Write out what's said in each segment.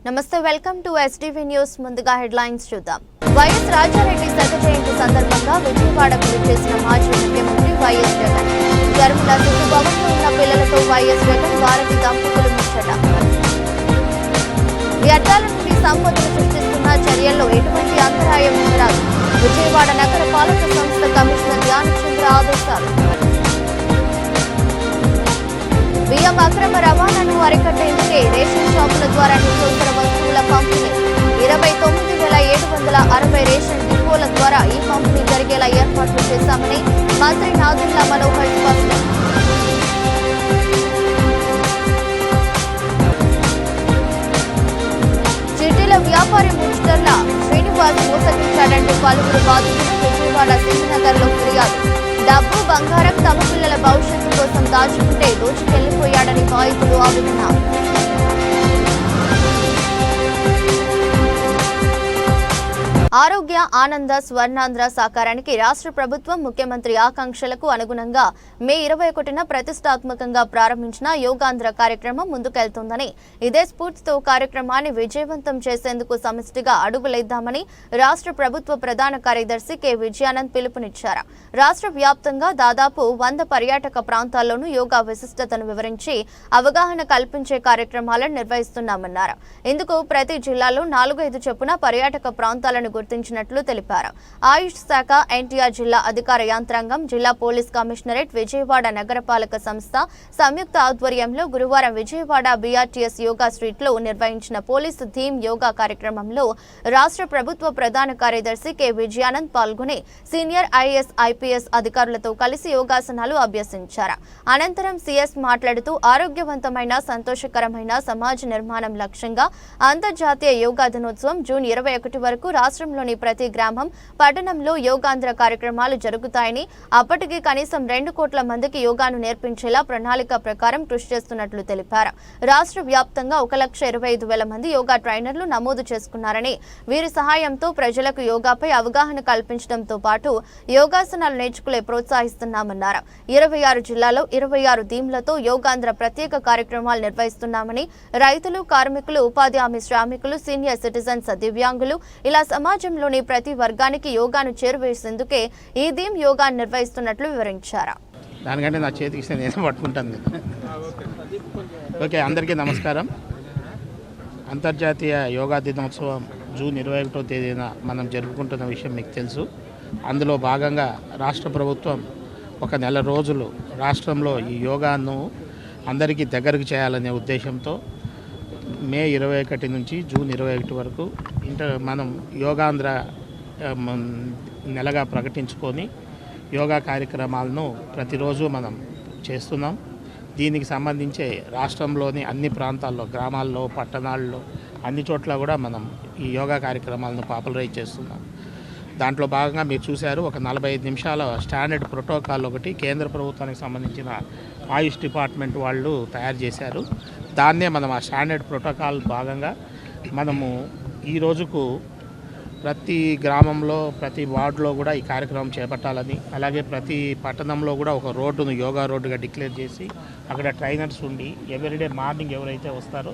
నమస్తే, welcome to STV news. ముందుగా headlines చూద్దాం. వైఎస్ రాజారెడ్డి శత జయంతి సందర్భంగా విజయవాడకు విచ్చేసిన మాజీ ముఖ్యమంత్రి వైఎస్ జగన్. జర్మల శిశు భవన్లో ఉన్న పిల్లలతో వైఎస్ జగన్ భారతి దంపతులు ముచ్చట. వ్యర్థాల నుండి సంపదను సృష్టిస్తున్న చర్యల్లో ఎటువంటి అంతరాయం ఉండరాదు. విజయవాడ నగర పాలక సంస్థ కమిషనర్ ధ్యానచంద్ర ఆదేశాలు. బియ్యం అక్రమ రవాణాను అరికట్టేందుకే రేషన్ షాపుల ద్వారా నిత్యావసర వస్తువుల పంపిణీ. 29,760 రేషన్ డిపోల ద్వారా ఈ పంపిణీ జరిగేలా ఏర్పాట్లు చేశామని మంత్రి నాదెండ్ల మనోహర్ స్పష్టం. చిట్టీల వ్యాపారి ముస్టర్ల శ్రీనివాస్ మోసగించాడంటూ పలువురు బాధితులు విజయవాడ సింగనగర్ లో ఫిర్యాదు. డబ్బు బంగారం తమ పిల్లల భవిష్యత్తు కోసం దాచుకుంటే దోచుకెళ్లిపోయాడని బాధితులు ఆవేదన. ఆరోగ్య ఆనంద స్వర్ణాంధ్ర సాకారానికి రాష్ట్ర ప్రభుత్వం ముఖ్యమంత్రి ఆకాంక్షలకు అనుగుణంగా మే 21న ప్రతిష్టాత్మకంగా ప్రారంభించిన యోగాంధ్ర కార్యక్రమం ముందుకెళ్తోందని, ఇదే స్ఫూర్తితో కార్యక్రమాన్ని విజయవంతం చేసేందుకు సమిష్టిగా అడుగులేద్దామని రాష్ట్ర ప్రభుత్వ ప్రధాన కార్యదర్శి కె విజయానంద్ పిలుపునిచ్చారు. రాష్ట్ర వ్యాప్తంగా దాదాపు 100 పర్యాటక ప్రాంతాల్లోనూ యోగా విశిష్టతను వివరించి అవగాహన కల్పించే కార్యక్రమాలను నిర్వహిస్తున్నామన్నారు. ఇందుకు ప్రతి జిల్లాలో 4-5 చొప్పున పర్యాటక ప్రాంతాలను గుర్తించినట్లు తెలిపారు. ఆయుష్ శాఖ, ఎన్టీఆర్ జిల్లా అధికార యంత్రాంగం, జిల్లా పోలీస్ కమిషనరేట్, విజయవాడ నగరపాలక సంస్థ సంయుక్త ఆధ్వర్యంలో గురువారం విజయవాడ బీఆర్టీఎస్ యోగా స్ట్రీట్ లో నిర్వహించిన పోలీసు థీమ్ యోగా కార్యక్రమంలో రాష్ట్ర ప్రభుత్వ ప్రధాన కార్యదర్శి కె విజయానంద్ పాల్గొని సీనియర్ ఐఏఎస్, ఐపీఎస్ అధికారులతో కలిసి యోగాసనాలు అభ్యసించారు. అనంతరం సీఎస్ మాట్లాడుతూ ఆరోగ్యవంతమైన, సంతోషకరమైన సమాజ నిర్మాణం లక్ష్యంగా అంతర్జాతీయ యోగా దినోత్సవం జూన్ 21 వరకు రాష్ట్రంలోని ప్రతి గ్రామం, పట్టణంలో యోగాంధ్ర కార్యక్రమాలు జరుగుతాయని, అప్పటికి కనీసం 2 కోట్ల మందికి యోగాను నేర్పించేలా ప్రణాళిక ప్రకారం కృషి చేస్తున్నట్లు తెలిపారు. రాష్ట్ర వ్యాప్తంగా 1,25,000 మంది యోగా ట్రైనర్లు నమోదు చేసుకున్నారని, వీరి సహాయంతో ప్రజలకు యోగాపై అవగాహన కల్పించడంతో పాటు యోగాసనాలు నేర్చుకునే ప్రోత్సహిస్తున్నామన్నారు. 26 జిల్లాలో 26 థీమ్లతో యోగాంధ్ర ప్రత్యేక కార్యక్రమాలు నిర్వహిస్తున్నామని, రైతులు, కార్మికులు, ఉపాధి హామీ శ్రామికులు, సీనియర్ సిటిజన్స్, దివ్యాంగులు ఇలా సమాజంలోని ప్రతి వర్గానికి యోగాను చేరువేసేందుకే ఈ థీమ్ యోగాను నిర్వహిస్తున్నట్లు వివరించారు. దానికంటే నా చేతికి నేను పట్టుకుంటాను. ఓకే, అందరికీ నమస్కారం. అంతర్జాతీయ యోగా దినోత్సవం జూన్ 21వ తేదీన మనం జరుపుకుంటున్న విషయం మీకు తెలుసు. అందులో భాగంగా రాష్ట్ర ప్రభుత్వం ఒక నెల రోజులు రాష్ట్రంలో ఈ యోగాను అందరికీ దగ్గరకు చేయాలనే ఉద్దేశంతో మే 21 నుంచి జూన్ 21 వరకు మనం యోగాంధ్ర నెలగా ప్రకటించుకొని యోగా కార్యక్రమాలను ప్రతిరోజు మనం చేస్తున్నాం. దీనికి సంబంధించి రాష్ట్రంలోని అన్ని ప్రాంతాల్లో, గ్రామాల్లో, పట్టణాల్లో, అన్ని చోట్ల కూడా మనం ఈ యోగా కార్యక్రమాలను పాపులరైజ్ చేస్తున్నాం. దాంట్లో భాగంగా మీరు చూశారు, ఒక 45 నిమిషాల స్టాండర్డ్ ప్రోటోకాల్ ఒకటి కేంద్ర ప్రభుత్వానికి సంబంధించిన ఆయుష్ డిపార్ట్మెంట్ వాళ్ళు తయారు చేశారు. దాన్నే మనం ఆ స్టాండర్డ్ ప్రోటోకాల్ భాగంగా మనము ఈ రోజుకు ప్రతి గ్రామంలో, ప్రతి వార్డులో కూడా ఈ కార్యక్రమం చేపట్టాలని, అలాగే ప్రతి పట్టణంలో కూడా ఒక రోడ్డును యోగా రోడ్డుగా డిక్లేర్ చేసి అక్కడ ట్రైనర్స్ ఉండి ఎవ్రీడే మార్నింగ్ ఎవరైతే వస్తారో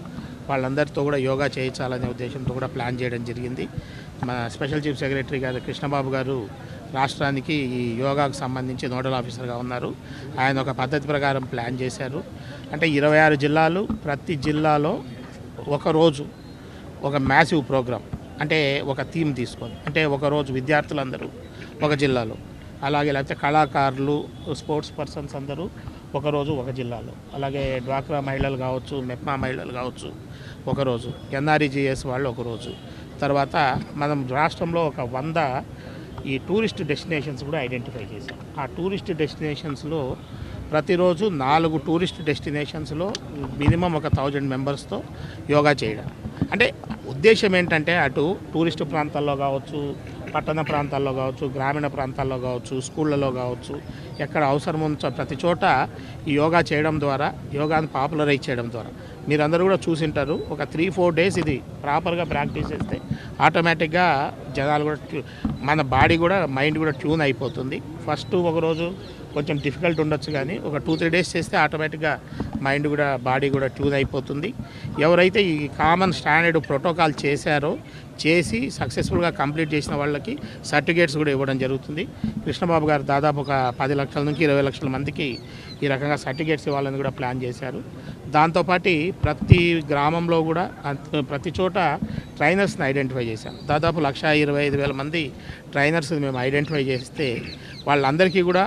వాళ్ళందరితో కూడా యోగా చేయించాలనే ఉద్దేశంతో కూడా ప్లాన్ చేయడం జరిగింది. మన స్పెషల్ చీఫ్ సెక్రటరీ గారు కృష్ణబాబు గారు రాష్ట్రానికి ఈ యోగాకు సంబంధించి నోడల్ ఆఫీసర్గా ఉన్నారు. ఆయన ఒక పద్ధతి ప్రకారం ప్లాన్ చేశారు. అంటే 26 జిల్లాలు, ప్రతి జిల్లాలో ఒకరోజు ఒక మ్యాసివ్ ప్రోగ్రామ్, అంటే ఒక థీమ్ తీసుకొని, అంటే ఒకరోజు విద్యార్థులందరూ ఒక జిల్లాలో, అలాగే లేకపోతే కళాకారులు, స్పోర్ట్స్ పర్సన్స్ అందరూ ఒకరోజు ఒక జిల్లాలో, అలాగే డ్వాక్రా మహిళలు కావచ్చు, మెప్మా మహిళలు కావచ్చు ఒకరోజు, ఎన్ఆర్ఈజీఎస్ వాళ్ళు ఒకరోజు. తర్వాత మనం రాష్ట్రంలో ఒక 100 ఈ టూరిస్ట్ డెస్టినేషన్స్ కూడా ఐడెంటిఫై చేశాం. ఆ టూరిస్ట్ డెస్టినేషన్స్లో ప్రతిరోజు 4 టూరిస్ట్ డెస్టినేషన్స్లో మినిమం ఒక 1000 మెంబర్స్తో యోగా చేయడం. అంటే ఉద్దేశం ఏంటంటే అటు టూరిస్ట్ ప్రాంతాల్లో కావచ్చు, పట్టణ ప్రాంతాల్లో కావచ్చు, గ్రామీణ ప్రాంతాల్లో కావచ్చు, స్కూళ్ళలో కావచ్చు, ఎక్కడ అవసరం ఉంచో ప్రతి చోట ఈ యోగా చేయడం ద్వారా, యోగాను పాపులరైజ్ చేయడం ద్వారా మీరందరూ కూడా చూసింటారు. ఒక 3-4 డేస్ ఇది ప్రాపర్గా ప్రాక్టీస్ చేస్తే ఆటోమేటిక్గా జనాలు కూడా మన బాడీ కూడా మైండ్ కూడా ట్యూన్ అయిపోతుంది. ఫస్ట్ ఒకరోజు కొంచెం డిఫికల్ట్ ఉండొచ్చు, కానీ ఒక 2-3 డేస్ చేస్తే ఆటోమేటిక్గా మైండ్ కూడా బాడీ కూడా ట్యూన్ అయిపోతుంది. ఎవరైతే ఈ కామన్ స్టాండర్డ్ ప్రోటోకాల్ చేసి సక్సెస్ఫుల్గా కంప్లీట్ చేసిన వాళ్ళకి సర్టిఫికేట్స్ కూడా ఇవ్వడం జరుగుతుంది. కృష్ణబాబు గారు దాదాపు ఒక 10 లక్షల నుంచి 20 లక్షల మందికి ఈ రకంగా సర్టిఫికేట్స్ ఇవ్వాలని కూడా ప్లాన్ చేశారు. దాంతోపాటు ప్రతి గ్రామంలో కూడా ప్రతి చోట ట్రైనర్స్ని ఐడెంటిఫై చేశాం. దాదాపు 1,25,000 మంది ట్రైనర్స్ మేము ఐడెంటిఫై చేస్తే వాళ్ళందరికీ కూడా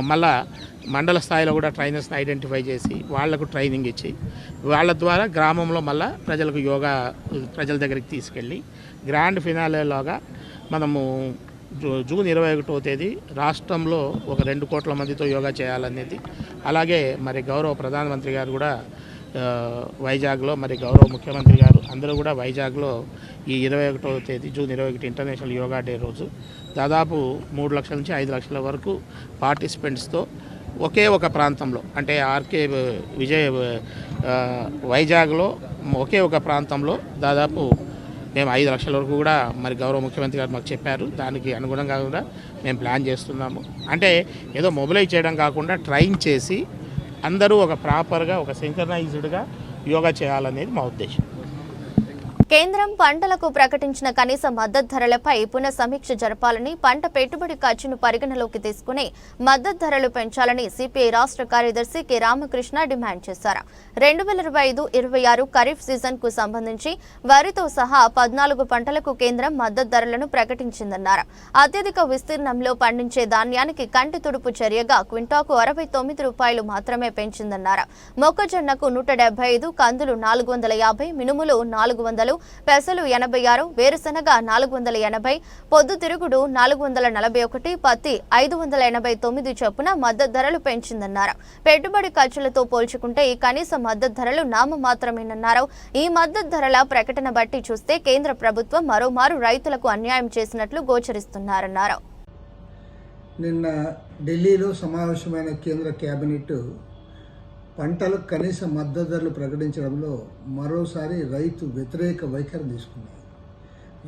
మళ్ళా మండల స్థాయిలో కూడా ట్రైనర్స్ని ఐడెంటిఫై చేసి వాళ్లకు ట్రైనింగ్ ఇచ్చి వాళ్ళ ద్వారా గ్రామంలో మళ్ళీ ప్రజలకు యోగా ప్రజల దగ్గరికి తీసుకెళ్ళి గ్రాండ్ ఫినాలేలోగా మనము జూన్ 21వ తేదీ రాష్ట్రంలో ఒక 2 కోట్ల మందితో యోగా చేయాలనేది. అలాగే మరి గౌరవ ప్రధానమంత్రి గారు కూడా వైజాగ్లో, మరి గౌరవ ముఖ్యమంత్రి గారు అందరూ కూడా వైజాగ్లో ఈ 21వ తేదీ జూన్ 21 ఇంటర్నేషనల్ యోగా డే రోజు దాదాపు 3 లక్షల నుంచి 5 లక్షల వరకు పార్టిసిపెంట్స్తో ఒకే ఒక ప్రాంతంలో, అంటే ఆర్కే వైజాగ్లో ఒకే ఒక ప్రాంతంలో దాదాపు మేము 5 లక్షల వరకు కూడా మరి గౌరవ ముఖ్యమంత్రి గారు మాకు చెప్పారు. దానికి అనుగుణంగా కూడా మేము ప్లాన్ చేస్తున్నాము. అంటే ఏదో మొబిలైజ్ చేయడం కాకుండా ట్రైన్ చేసి అందరూ ఒక ప్రాపర్గా ఒక సింక్రనైజ్డ్గా యోగా చేయాలనేది మా ఉద్దేశం. కేంద్రం పంటలకు ప్రకటించిన కనీస మద్దతు ధరలపై పునః సమీక్ష జరపాలని, పంట పెట్టుబడి ఖర్చును పరిగణలోకి తీసుకుని మద్దతు ధరలు పెంచాలని సిపిఐ రాష్ట్ర కార్యదర్శి కె రామకృష్ణ డిమాండ్ చేశారు. 2025-26 ఖరీఫ్ సీజన్ కు సంబంధించి వరితో సహా 14 పంటలకు కేంద్రం మద్దతు ధరలను ప్రకటించిందన్నారు. అత్యధిక విస్తీర్ణంలో పండించే ధాన్యానికి కంటి తుడుపు చర్యగా క్వింటాకు 69 రూపాయలు మాత్రమే పెంచిందన్నారు. మొక్కజొన్నకు 175, కందులు 450, మినుములు 400, పెసలు 86, వేరుశనగ 480, పొద్దుతిరుగుడు 441, పత్తి 589 చొప్పున మద్దతు ధరలు పెంచిందన్నారు. పెట్టుబడి ఖర్చులతో పోల్చుకుంటే ఈ కనీస మద్దతు ధరలు నామమాత్రమేనన్నారు. ఈ మద్దతు ధరల ప్రకటన బట్టి చూస్తే కేంద్ర ప్రభుత్వం మరోమారు రైతులకు అన్యాయం చేసినట్లు గోచరిస్తున్నారన్నారు. నిన్న ఢిల్లీలో సమావేశమైన కేంద్ర కేబినెట్ పంటలకు కనీస మద్దతు ధరలు ప్రకటించడంలో మరోసారి రైతు వ్యతిరేక వైఖరి తీసుకున్నారు.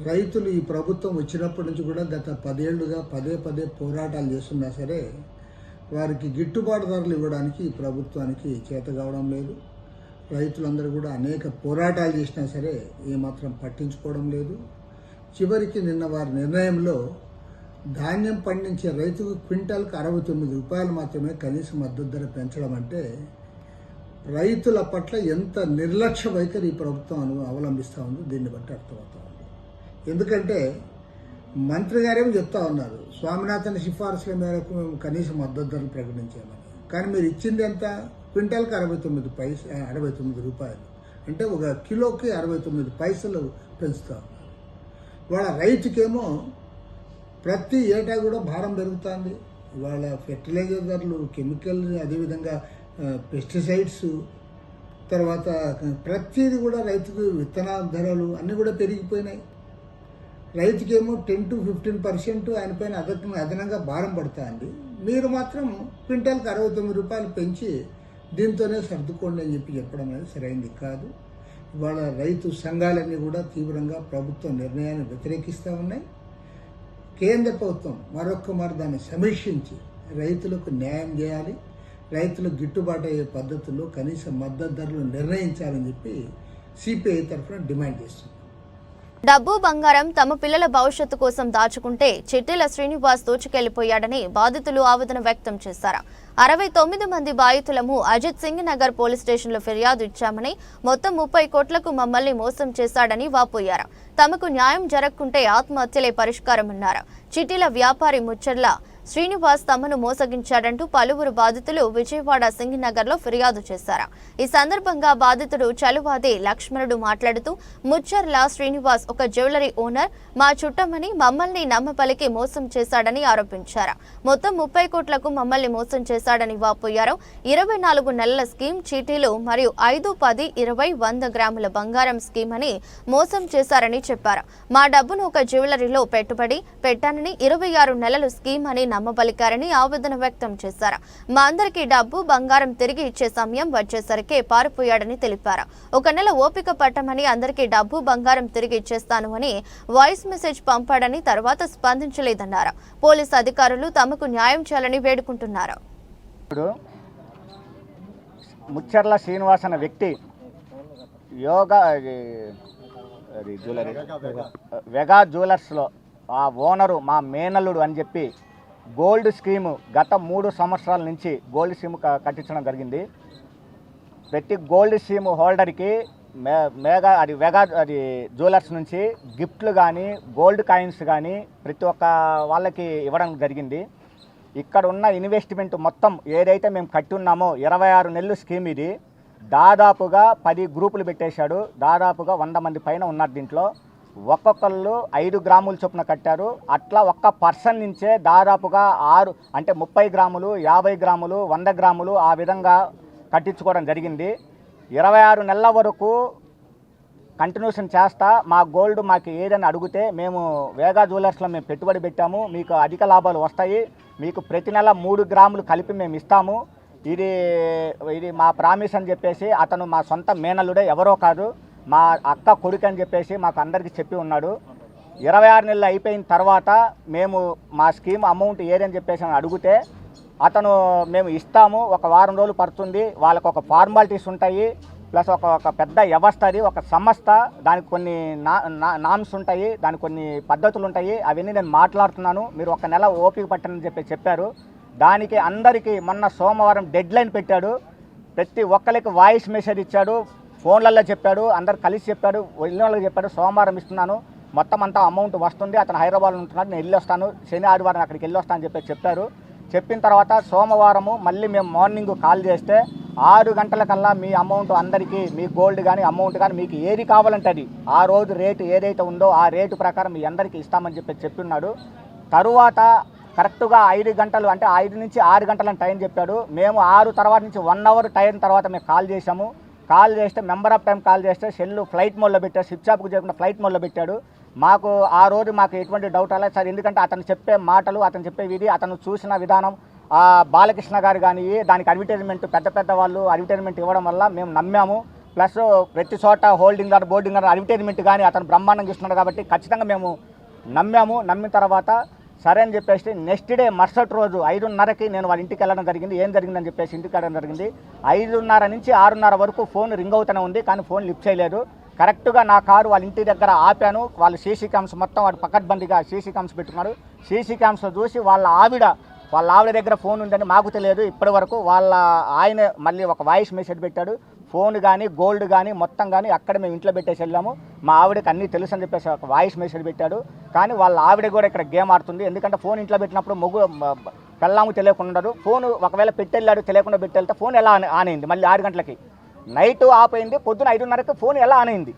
రైతులు ఈ ప్రభుత్వం వచ్చినప్పటి నుంచి కూడా గత 10 ఏళ్లుగా పదే పోరాటాలు చేస్తున్నా సరే వారికి గిట్టుబాటు ధరలు ఇవ్వడానికి ఈ ప్రభుత్వానికి చేత కావడం లేదు. రైతులందరూ కూడా అనేక పోరాటాలు చేసినా సరే ఏమాత్రం పట్టించుకోవడం లేదు. చివరికి నిన్న వారి నిర్ణయంలో ధాన్యం పండించే రైతుకు క్వింటాల్కి 69 రూపాయలు మాత్రమే కనీస మద్దతు ధర పెంచడం అంటే రైతుల పట్ల ఎంత నిర్లక్ష్య వైఖరి ఈ ప్రభుత్వం అవలంబిస్తూ ఉందో దీన్ని బట్టి అర్థమవుతా ఉంది. ఎందుకంటే మంత్రి గారేమో చెప్తా ఉన్నారు, స్వామినాథన్ సిఫార్సుల మేరకు మేము కనీస మద్దతు ధరలు ప్రకటించామని. కానీ మీరు ఇచ్చింది ఎంత? క్వింటాల్కి 69 రూపాయలు, అంటే ఒక కిలోకి 69 పైసలు పెంచుతా ఉన్నారు. వాళ్ళ రైతుకేమో ప్రతి ఏటా కూడా భారం పెరుగుతుంది. ఇవాళ ఫెర్టిలైజర్ ధరలు, కెమికల్, అదేవిధంగా పెస్టిసైడ్స్, తర్వాత ప్రతిదీ కూడా రైతుకు విత్తనాల ధరలు అన్నీ కూడా పెరిగిపోయినాయి. రైతుకేమో 10-15% ఆయన పైన అదనంగా భారం పడుతుంది. మీరు మాత్రం క్వింటాల్కి 69 రూపాయలు పెంచి దీంతోనే సర్దుకోండి అని చెప్పడం అనేది సరైనది కాదు. ఇవాళ రైతు సంఘాలన్నీ కూడా తీవ్రంగా ప్రభుత్వ నిర్ణయాన్ని వ్యతిరేకిస్తూ ఉన్నాయి. కేంద్ర ప్రభుత్వం మరొక్కమారు దాన్ని సమీక్షించి రైతులకు న్యాయం చేయాలి, రైతులకు గిట్టుబాటు అయ్యే పద్ధతుల్లో కనీస మద్దతు ధరలు నిర్ణయించాలని చెప్పి సిపిఐ తరఫున డిమాండ్ చేస్తుంది. డబ్బు బంగారం తమ పిల్లల భవిష్యత్తు కోసం దాచుకుంటే చిట్టిల శ్రీనివాస్ దోచుకెళ్లిపోయాడని బాధితులు ఆవేదన వ్యక్తం చేశారు. 69 మంది బాధితులము అజిత్ సింగ్ నగర్ పోలీస్ స్టేషన్లో ఫిర్యాదు ఇచ్చామని, మొత్తం 30 కోట్లకు మమ్మల్ని మోసం చేశాడని వాపోయారు. తమకు న్యాయం జరగకుంటే ఆత్మహత్యలే పరిష్కారమన్నారు. చిట్టిల వ్యాపారి ముచ్చర్ల శ్రీనివాస్ తమను మోసగించాడంటూ పలువురు బాధితులు విజయవాడ సింగినగర్లో ఫిర్యాదు చేశారు. ఈ సందర్భంగా బాధితుడు చలువాది లక్ష్మణుడు మాట్లాడుతూ, ముచ్చర్ల శ్రీనివాస్ ఒక జ్యువెలరీ ఓనర్, మా చుట్టమని మమ్మల్ని నమ్మపలికి మోసం చేశాడని ఆరోపించారు. మొత్తం 30 కోట్లకు మమ్మల్ని మోసం చేశాడని వాపోయారు. 24 నెలల స్కీమ్ చీటీలు మరియు 5, 10, 20, 100 గ్రాముల బంగారం స్కీమ్ అని మోసం చేశారని చెప్పారు. మా డబ్బును ఒక జ్యువెలరీలో పెట్టుబడి పెట్టానని 26 నెలలు స్కీమ్ అని నమ్మబలికారని ఆవేదన వ్యక్తం చేశారు. మా అందరికీ డబ్బు బంగారం తిరిగి ఇచ్చే సమయం వచ్చేసరికి పారిపోయాడని తెలిపారు. 1 నెల ఓపిక పట్టమని అందరికీ డబ్బు బంగారం తిరిగి ఇచ్చేస్తాను అని వాయిస్ మెసేజ్ పంపాడని తర్వాత స్పందించలేదన్నారు. పోలీసు అధికారులు తమకు న్యాయం చేయాలని వేడుకుంటున్నారు. ముచ్చర్ల శ్రీనివాస్ అనే వ్యక్తి యోగా జ్యువెలరీ వెగా జ్యువెలర్స్లో ఆ ఓనరు మా మేనల్లుడు అని చెప్పి గోల్డ్ స్కీము గత 3 సంవత్సరాల నుంచి గోల్డ్ స్కీమ్ కట్టించడం జరిగింది. ప్రతి గోల్డ్ స్కీమ్ హోల్డర్కి వెగా జ్యువెలర్స్ నుంచి గిఫ్ట్లు కానీ గోల్డ్ కాయిన్స్ కానీ ప్రతి ఒక్క వాళ్ళకి ఇవ్వడం జరిగింది. ఇక్కడ ఉన్న ఇన్వెస్ట్మెంట్ మొత్తం ఏదైతే మేము కట్టి ఉన్నామో 26 నెలలు స్కీమ్ ఇది. దాదాపుగా 10 గ్రూపులు పెట్టేశాడు. దాదాపుగా 100 మంది పైన ఉన్నారు దీంట్లో. ఒక్కొక్కళ్ళు 5 గ్రాముల చొప్పున కట్టారు. అట్లా ఒక్క పర్సన్ నుంచే దాదాపుగా 6 అంటే 30 గ్రాములు, 50 గ్రాములు, 100 గ్రాములు ఆ విధంగా కట్టించుకోవడం జరిగింది. 26 నెలల వరకు కంటిన్యూషన్ చేస్తా మా గోల్డ్ మాకు ఏదని అడిగితే మేము వేగా జ్యువెలర్స్లో మేము పెట్టుబడి పెట్టాము, మీకు అధిక లాభాలు వస్తాయి, మీకు ప్రతి నెల 3 గ్రాములు కలిపి మేము ఇస్తాము, ఇది మా ప్రామిస్ అని చెప్పేసి అతను మా సొంత మేనల్లుడే, ఎవరో కాదు, మా అక్క కొడుకు అని చెప్పేసి మాకు అందరికీ చెప్పి ఉన్నాడు. 26 నెలలు అయిపోయిన తర్వాత మేము మా స్కీమ్ అమౌంట్ ఏదని చెప్పేసి అడిగితే అతను మేము ఇస్తాము, ఒక వారం రోజులు పడుతుంది, వాళ్ళకు ఒక ఫార్మాలిటీస్ ఉంటాయి, ప్లస్ ఒక పెద్ద వ్యవస్థ, అది ఒక సంస్థ, దానికి కొన్ని నామ్స్ ఉంటాయి, దానికి కొన్ని పద్ధతులు ఉంటాయి, అవన్నీ నేను మాట్లాడుతున్నాను, మీరు 1 నెల ఓపిక పట్టనని చెప్పారు. దానికి అందరికీ మొన్న సోమవారం డెడ్ లైన్ పెట్టాడు. ప్రతి ఒక్కరికి వాయిస్ మెసేజ్ ఇచ్చాడు, ఫోన్లలో చెప్పాడు, అందరు కలిసి చెప్పాడు, వెళ్ళిన వాళ్ళకి చెప్పాడు, సోమవారం ఇస్తున్నాను, మొత్తం అంతా అమౌంట్ వస్తుంది, అతను హైదరాబాద్లో ఉంటున్నాడు, నేను వెళ్ళి వస్తాను, శని ఆదివారం అక్కడికి వెళ్ళి వస్తాను అని చెప్పారు. చెప్పిన తర్వాత సోమవారము మళ్ళీ మేము మార్నింగ్ కాల్ చేస్తే 6 గంటలకల్లా మీ అమౌంట్ అందరికీ, మీ గోల్డ్ కానీ అమౌంట్ కానీ మీకు ఏది కావాలంటే అది, ఆ రోజు రేటు ఏదైతే ఉందో ఆ రేటు ప్రకారం మీ అందరికీ ఇస్తామని చెప్పి తరువాత కరెక్ట్గా 5 గంటలు అంటే 5 నుంచి 6 గంటలని టైం చెప్పాడు. మేము 6 తర్వాత నుంచి 1 అవర్ టైం తర్వాత మేము కాల్ చేసాము. కాల్ చేస్తే మెంబర్ ఆఫ్ టైం కాల్ చేస్తే సెల్ ఫ్లైట్ మోడ్లో పెట్టాడు, స్విచ్ ఆఫ్కు చేయకుండా ఫ్లైట్ మోడ్లో పెట్టాడు. మాకు ఆ రోజు మాకు ఎటువంటి డౌట్ అలా సార్, ఎందుకంటే అతను చెప్పే మాటలు, అతను చెప్పే విధి, అతను చూసిన విధానం, బాలకృష్ణ గారు కానీ దానికి అడ్వర్టైజ్మెంట్ పెద్ద వాళ్ళు అడ్వర్టైజ్మెంట్ ఇవ్వడం వల్ల మేము నమ్మాము. ప్లస్ ప్రతి చోట హోల్డింగ్ గారు, బోర్డింగ్ గారు అడ్వర్టైజ్మెంట్ కానీ అతను బ్రహ్మాండంగా ఇస్తున్నాడు కాబట్టి ఖచ్చితంగా మేము నమ్మాము. నమ్మిన తర్వాత సరే అని చెప్పేసి నెక్స్ట్ డే మరుసటి రోజు 5:30కి నేను వాళ్ళ ఇంటికి వెళ్ళడం జరిగింది. ఏం జరిగిందని చెప్పేసి ఇంటికి వెళ్ళడం జరిగింది. 5:30 నుంచి 6:30 వరకు ఫోన్ రింగ్ అవుతూనే ఉంది, కానీ ఫోన్ లిఫ్ట్ చేయలేదు. కరెక్ట్గా నా కారు వాళ్ళ ఇంటి దగ్గర ఆపాను. వాళ్ళు సీసీ క్యామ్స్ మొత్తం వాడు పకడ్బందీగా సీసీ క్యామ్స్ పెట్టుకున్నారు. సీసీ క్యామ్స్లో చూసి వాళ్ళ ఆవిడ దగ్గర ఫోన్ ఉందని మాకు తెలియదు ఇప్పటి వరకు. ఆయన మళ్ళీ ఒక వాయిస్ మెసేజ్ పెట్టాడు. ఫోన్ కానీ గోల్డ్ కానీ మొత్తం కానీ అక్కడ మేము ఇంట్లో పెట్టేసి వెళ్ళాము. మా ఆవిడకి అన్నీ తెలుసు అని చెప్పేసి ఒక వాయిస్ మెసేజ్ పెట్టాడు. కానీ వాళ్ళ ఆవిడ కూడా ఇక్కడ గేమ్ ఆడుతుంది. ఎందుకంటే ఫోన్ ఇంట్లో పెట్టినప్పుడు పెళ్ళాము తెలియకుండా ఉండదు. ఫోన్ ఒకవేళ పెట్టెళ్ళాడు తెలియకుండా పెట్టెళ్తే ఫోన్ ఎలా ఆన్ అయింది? మళ్ళీ 6 గంటలకి నైట్ ఆఫ్ అయింది, పొద్దున 5:30కి ఫోన్ ఎలా ఆన్ అయింది?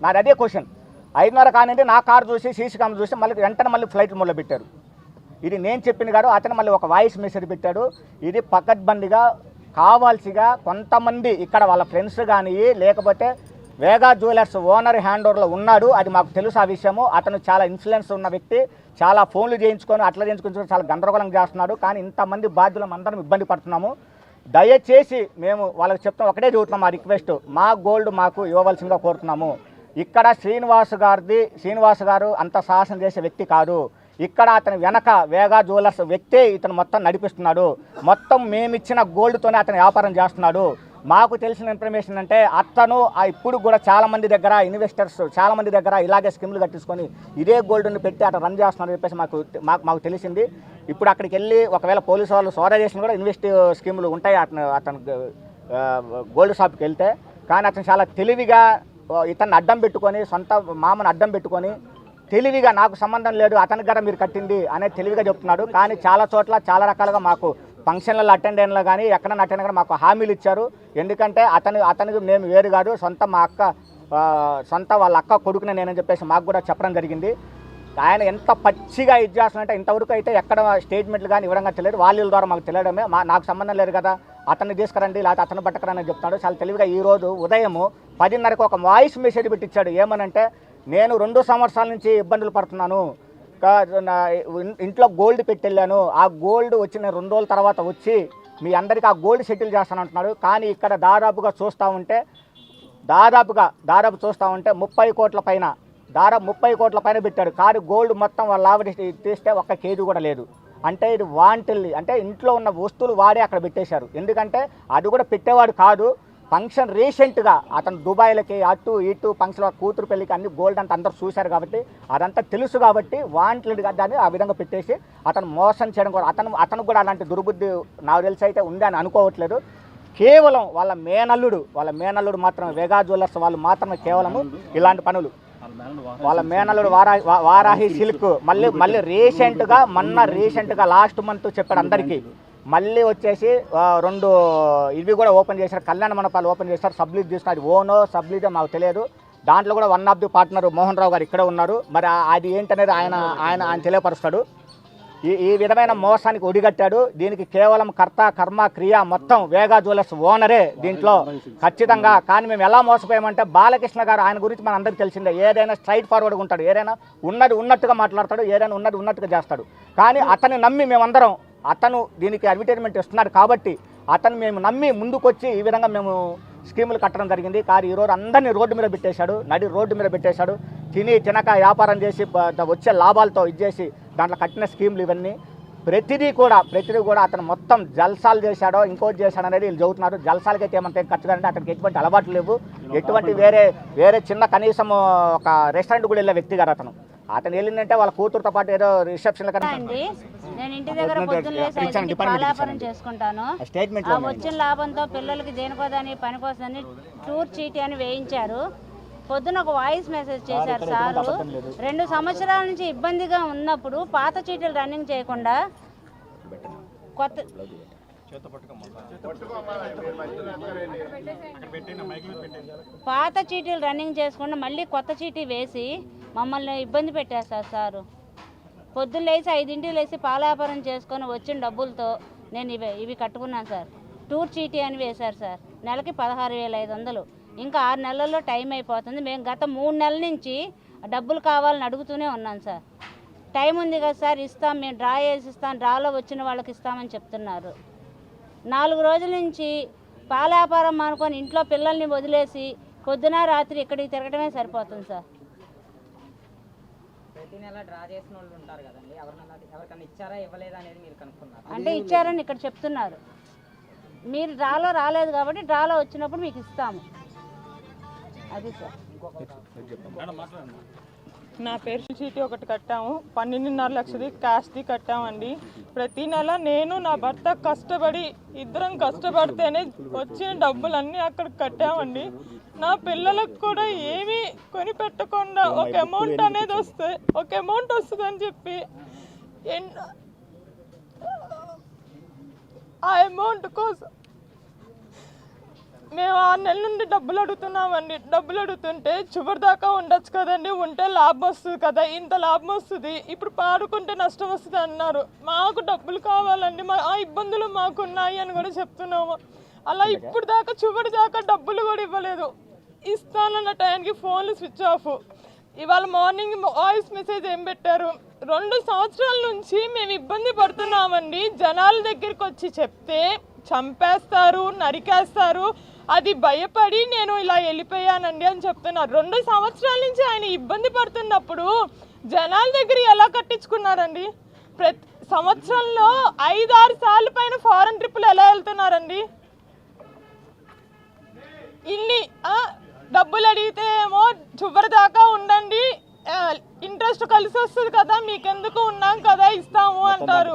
నాది అదే క్వశ్చన్. 5:30 ఆన్ అయింది, నా కారు చూసి సీసీ క్యామ్ చూసి వెంటనే మళ్ళీ ఫ్లైట్ మోడ్లో పెట్టారు. ఇది నేను చెప్పిన కాదు, అతను మళ్ళీ ఒక వాయిస్ మెసేజ్ పెట్టాడు. ఇది పకడ్బందీగా కావాల్సిగా కొంతమంది ఇక్కడ వాళ్ళ ఫ్రెండ్స్ కానీ లేకపోతే వేగా జ్యువెలర్స్ ఓనర్ హ్యాండ్ ఓవర్లో ఉన్నాడు, అది మాకు తెలుసు. ఆ విషయము అతను చాలా ఇన్ఫ్లుయెన్స్ ఉన్న వ్యక్తి, చాలా ఫోన్లు చేయించుకొని అట్లా చేయించుకొని చాలా గందరగోళం చేస్తున్నాడు. కానీ ఇంతమంది బాధ్యులం అందరం ఇబ్బంది పడుతున్నాము. దయచేసి మేము వాళ్ళకి చెప్తాం, ఒకటే చెబుతున్నాం, మా రిక్వెస్ట్, మా గోల్డ్ మాకు ఇవ్వవలసిందిగా కోరుతున్నాము. ఇక్కడ శ్రీనివాస్ గారు అంత సాహసం చేసే వ్యక్తి కాదు. ఇక్కడ అతని వెనక వేగా జ్యువెలర్స్ వ్యక్తే ఇతను మొత్తం నడిపిస్తున్నాడు. మొత్తం మేమిచ్చిన గోల్డ్తోనే అతను వ్యాపారం చేస్తున్నాడు. మాకు తెలిసిన ఇన్ఫర్మేషన్ అంటే అతను ఇప్పుడు కూడా చాలామంది దగ్గర ఇన్వెస్టర్స్ చాలామంది దగ్గర ఇలాగే స్కీమ్లు కట్టించుకొని ఇదే గోల్డ్ని పెట్టి అతను రన్ చేస్తున్నాడు చెప్పేసి మాకు తెలిసింది. ఇప్పుడు అక్కడికి వెళ్ళి ఒకవేళ పోలీసు వాళ్ళు సోదా చేసిన కూడా ఇన్వెస్ట్ స్కీములు ఉంటాయి అతను గోల్డ్ షాప్కి వెళ్తే. కానీ అతను చాలా తెలివిగా ఇతన్ని అడ్డం పెట్టుకొని, సొంత మామను అడ్డం పెట్టుకొని తెలివిగా నాకు సంబంధం లేదు అతని గారు మీరు కట్టింది అనే తెలివిగా చెప్తున్నాడు. కానీ చాలా చోట్ల చాలా రకాలుగా మాకు ఫంక్షన్లలో అటెండ్ అయినా కానీ ఎక్కడైనా అటెండ్ కానీ మాకు హామీలు ఇచ్చారు. ఎందుకంటే అతనికి మేము వేరు కాదు, సొంత వాళ్ళ అక్క కొడుకునే నేనని చెప్పేసి మాకు కూడా చెప్పడం జరిగింది. ఆయన ఎంత పచ్చిగా ఇది చేస్తున్నారంటే ఇంతవరకు అయితే ఎక్కడ స్టేట్మెంట్లు కానీ ఇవ్వడం తెలియదు. వాళ్ళ ద్వారా మాకు తెలియడమే. నాకు సంబంధం లేదు కదా, అతన్ని తీసుకురండి లేకపోతే అతను పట్టకరని చెప్తాడు. చాలా తెలివిగా ఈరోజు ఉదయం 10:30కి ఒక వాయిస్ మెసేజ్ పెట్టించాడు. ఏమనంటే, నేను 2 సంవత్సరాల నుంచి ఇబ్బందులు పడుతున్నాను, ఇంట్లో గోల్డ్ పెట్టెళ్ళాను, ఆ గోల్డ్ వచ్చిన 2 రోజుల తర్వాత వచ్చి మీ అందరికీ ఆ గోల్డ్ సెటిల్ చేస్తానంటున్నాడు. కానీ ఇక్కడ దాదాపు చూస్తూ ఉంటే 30 కోట్ల పైన 30 కోట్ల పైన పెట్టాడు. కానీ గోల్డ్ మొత్తం వాళ్ళ లాభ తీస్తే 1 కేజీ కూడా లేదు. అంటే ఇది వాంటెల్లి, అంటే ఇంట్లో ఉన్న వస్తువులు వాడే అక్కడ పెట్టేశారు. ఎందుకంటే అది కూడా పెట్టేవాడు కాదు. ఫంక్షన్ రీసెంట్గా అతను దుబాయ్లకి అటు ఇటు ఫంక్షన్ కూతురు పెళ్ళికి అన్ని గోల్డ్ అంతా అందరూ చూశారు కాబట్టి అదంతా తెలుసు కాబట్టి వాంటెడ్గా దాన్ని ఆ విధంగా పెట్టేసి అతను మోసం చేయడం కూడా అతను కూడా అలాంటి దుర్బుద్ధి నాకు తెలిసి అయితే ఉందని అనుకోవట్లేదు. కేవలం వాళ్ళ మేనల్లుడు మాత్రమే, వేగా జ్యువెలర్స్ వాళ్ళు మాత్రమే కేవలము ఇలాంటి పనులు. వాళ్ళ మేనల్లుడు వారాహి సిల్క్ మళ్ళీ రీసెంట్గా లాస్ట్ మంత్ చెప్పాడు అందరికీ. మళ్ళీ వచ్చేసి 2 ఇవి కూడా ఓపెన్ చేశారు, కళ్యాణ మండపాలు ఓపెన్ చేశారు. సబ్లీజ్ తీసుకున్నారు, అది ఓనో సబ్లీజో మాకు తెలియదు. దాంట్లో కూడా 1 of the partner Mohan Rao గారు ఇక్కడే ఉన్నారు. మరి అది ఏంటనేది ఆయన తెలియపరుస్తాడు. ఈ విధమైన మోసానికి ఒడిగట్టాడు. దీనికి కేవలం కర్త కర్మ క్రియ మొత్తం వేగా జ్యువెలర్స్ ఓనరే దీంట్లో ఖచ్చితంగా. కానీ మేము ఎలా మోసపోయామంటే, బాలకృష్ణ గారు ఆయన గురించి మన అందరికీ తెలిసిందే. ఏదైనా స్ట్రైట్ ఫార్వర్డ్గా ఉంటాడు, ఏదైనా ఉన్నట్టుగా మాట్లాడతాడు, ఏదైనా ఉన్నట్టుగా చేస్తాడు. కానీ అతన్ని నమ్మి మేమందరం, అతను దీనికి అడ్వర్టైజ్మెంట్ ఇస్తున్నాడు కాబట్టి మేము నమ్మి ముందుకొచ్చి ఈ విధంగా మేము స్కీములు కట్టడం జరిగింది. కానీ ఈరోజు అందరినీ రోడ్డు మీద పెట్టేశాడు. తినక వ్యాపారం చేసి వచ్చే లాభాలతో ఇచ్చేసి దాంట్లో కట్టిన స్కీములు ఇవన్నీ ప్రతిదీ కూడా అతను మొత్తం జల్సాలు చేశాడో ఇంకోటి చేశాడో అనేది వీళ్ళు చెబుతున్నారు. జల్సాలకైతే ఏమంటే ఖర్చు అంటే అతనికి ఎటువంటి అలవాట్లు లేవు. ఎటువంటి వేరే చిన్న కనీసం ఒక రెస్టారెంట్ కూడా వెళ్ళే వ్యక్తి గారు అతను వెళ్ళిందంటే వాళ్ళ కూతురుతో పాటు ఏదో రిసెప్షన్ అండి. నేను ఇంటి దగ్గర పొద్దున్న లేసి వ్యాపారం చేసుకుంటాను. వచ్చిన లాభంతో పిల్లలకి దేనికోదని పనికోసమని టూర్ చీటీ అని వేయించారు. పొద్దున ఒక వాయిస్ మెసేజ్ చేశారు సారు. 2 సంవత్సరాల నుంచి ఇబ్బందిగా ఉన్నప్పుడు పాత చీటీలు రన్నింగ్ చేయకుండా మళ్ళీ కొత్త చీటీ వేసి మమ్మల్ని ఇబ్బంది పెట్టేస్తారు సారు. పొద్దున్న లేచి 5ంటికి లేచి పాల వ్యాపారం చేసుకొని వచ్చిన డబ్బులతో నేను ఇవి కట్టుకున్నాను సార్. టూర్ చీటీ అని వేశారు సార్. నెలకి 16,500. ఇంకా 6 నెలల్లో టైం అయిపోతుంది. మేము గత 3 నెలల నుంచి డబ్బులు కావాలని అడుగుతూనే ఉన్నాం సార్. టైం ఉంది కదా సార్, ఇస్తాం, మేము డ్రా చేసి ఇస్తాం, డ్రాలో వచ్చిన వాళ్ళకి ఇస్తామని చెప్తున్నారు. 4 రోజుల నుంచి పాల వ్యాపారం అనుకొని ఇంట్లో పిల్లల్ని వదిలేసి పొద్దున రాత్రి ఇక్కడికి తిరగడమే సరిపోతుంది సార్. ప్రతి నెల డ్రా చేసిన వాళ్ళు ఉంటారు కదండి, ఎవరికన్నా ఇచ్చారా ఇవ్వలేదా అనేది మీరు కనుక్కున్నారు? అంటే ఇచ్చారని ఇక్కడ చెప్తున్నారు. మీరు డ్రాలో రాలేదు కాబట్టి డ్రాలో వచ్చినప్పుడు మీకు ఇస్తాము. అది సార్. నా పేరు చీటీ ఒకటి కట్టాము, 12.5 లక్షది క్యాష్ది కట్టామండి. ప్రతి నెల నేను నా భర్త కష్టపడి ఇద్దరం కష్టపడితేనే వచ్చిన డబ్బులన్నీ అక్కడ కట్టామండి. నా పిల్లలకు కూడా ఏమీ కొని పెట్టకుండా ఒక అమౌంట్ అనేది వస్తుందని చెప్పి ఆ అమౌంట్ కోసం మేము 6 నెలల నుండి డబ్బులు అడుగుతున్నామండి. డబ్బులు అడుగుతుంటే చివరి దాకా ఉండొచ్చు కదండి, ఉంటే లాభం వస్తుంది కదా, ఇంత లాభం వస్తుంది, ఇప్పుడు పాడుకుంటే నష్టం వస్తుంది అన్నారు. మాకు డబ్బులు కావాలండి, ఆ ఇబ్బందులు మాకున్నాయి అని కూడా చెప్తున్నాము. అలా ఇప్పుడు దాకా చివరి దాకా డబ్బులు కూడా ఇవ్వలేదు. ఇస్తానన్న టైంకి ఫోన్లు స్విచ్ ఆఫ్. ఇవాళ మార్నింగ్ వాయిస్ మెసేజ్ ఏం పెట్టారు, 2 సంవత్సరాల నుంచి మేము ఇబ్బంది పడుతున్నామండి, జనాల దగ్గరికి వచ్చి చెప్తే చంపేస్తారు, నరికేస్తారు, అది భయపడి నేను ఇలా వెళ్ళిపోయానండి అని చెప్తున్నారు. 2 సంవత్సరాల నుంచి ఆయన ఇబ్బంది పడుతున్నప్పుడు జనాల దగ్గర ఎలా కట్టించుకున్నారండి? ప్రతి సంవత్సరంలో 5-6 సార్లు పైన ఫారెన్ ట్రిప్పులు ఎలా వెళ్తున్నారండి? ఇన్ని డబ్బులు అడిగితే ఏమో చివరి దాకా ఉండండి, ఇంట్రెస్ట్ కలిసి వస్తుంది కదా, మీకెందుకు ఉన్నాం కదా ఇస్తాము అంటారు.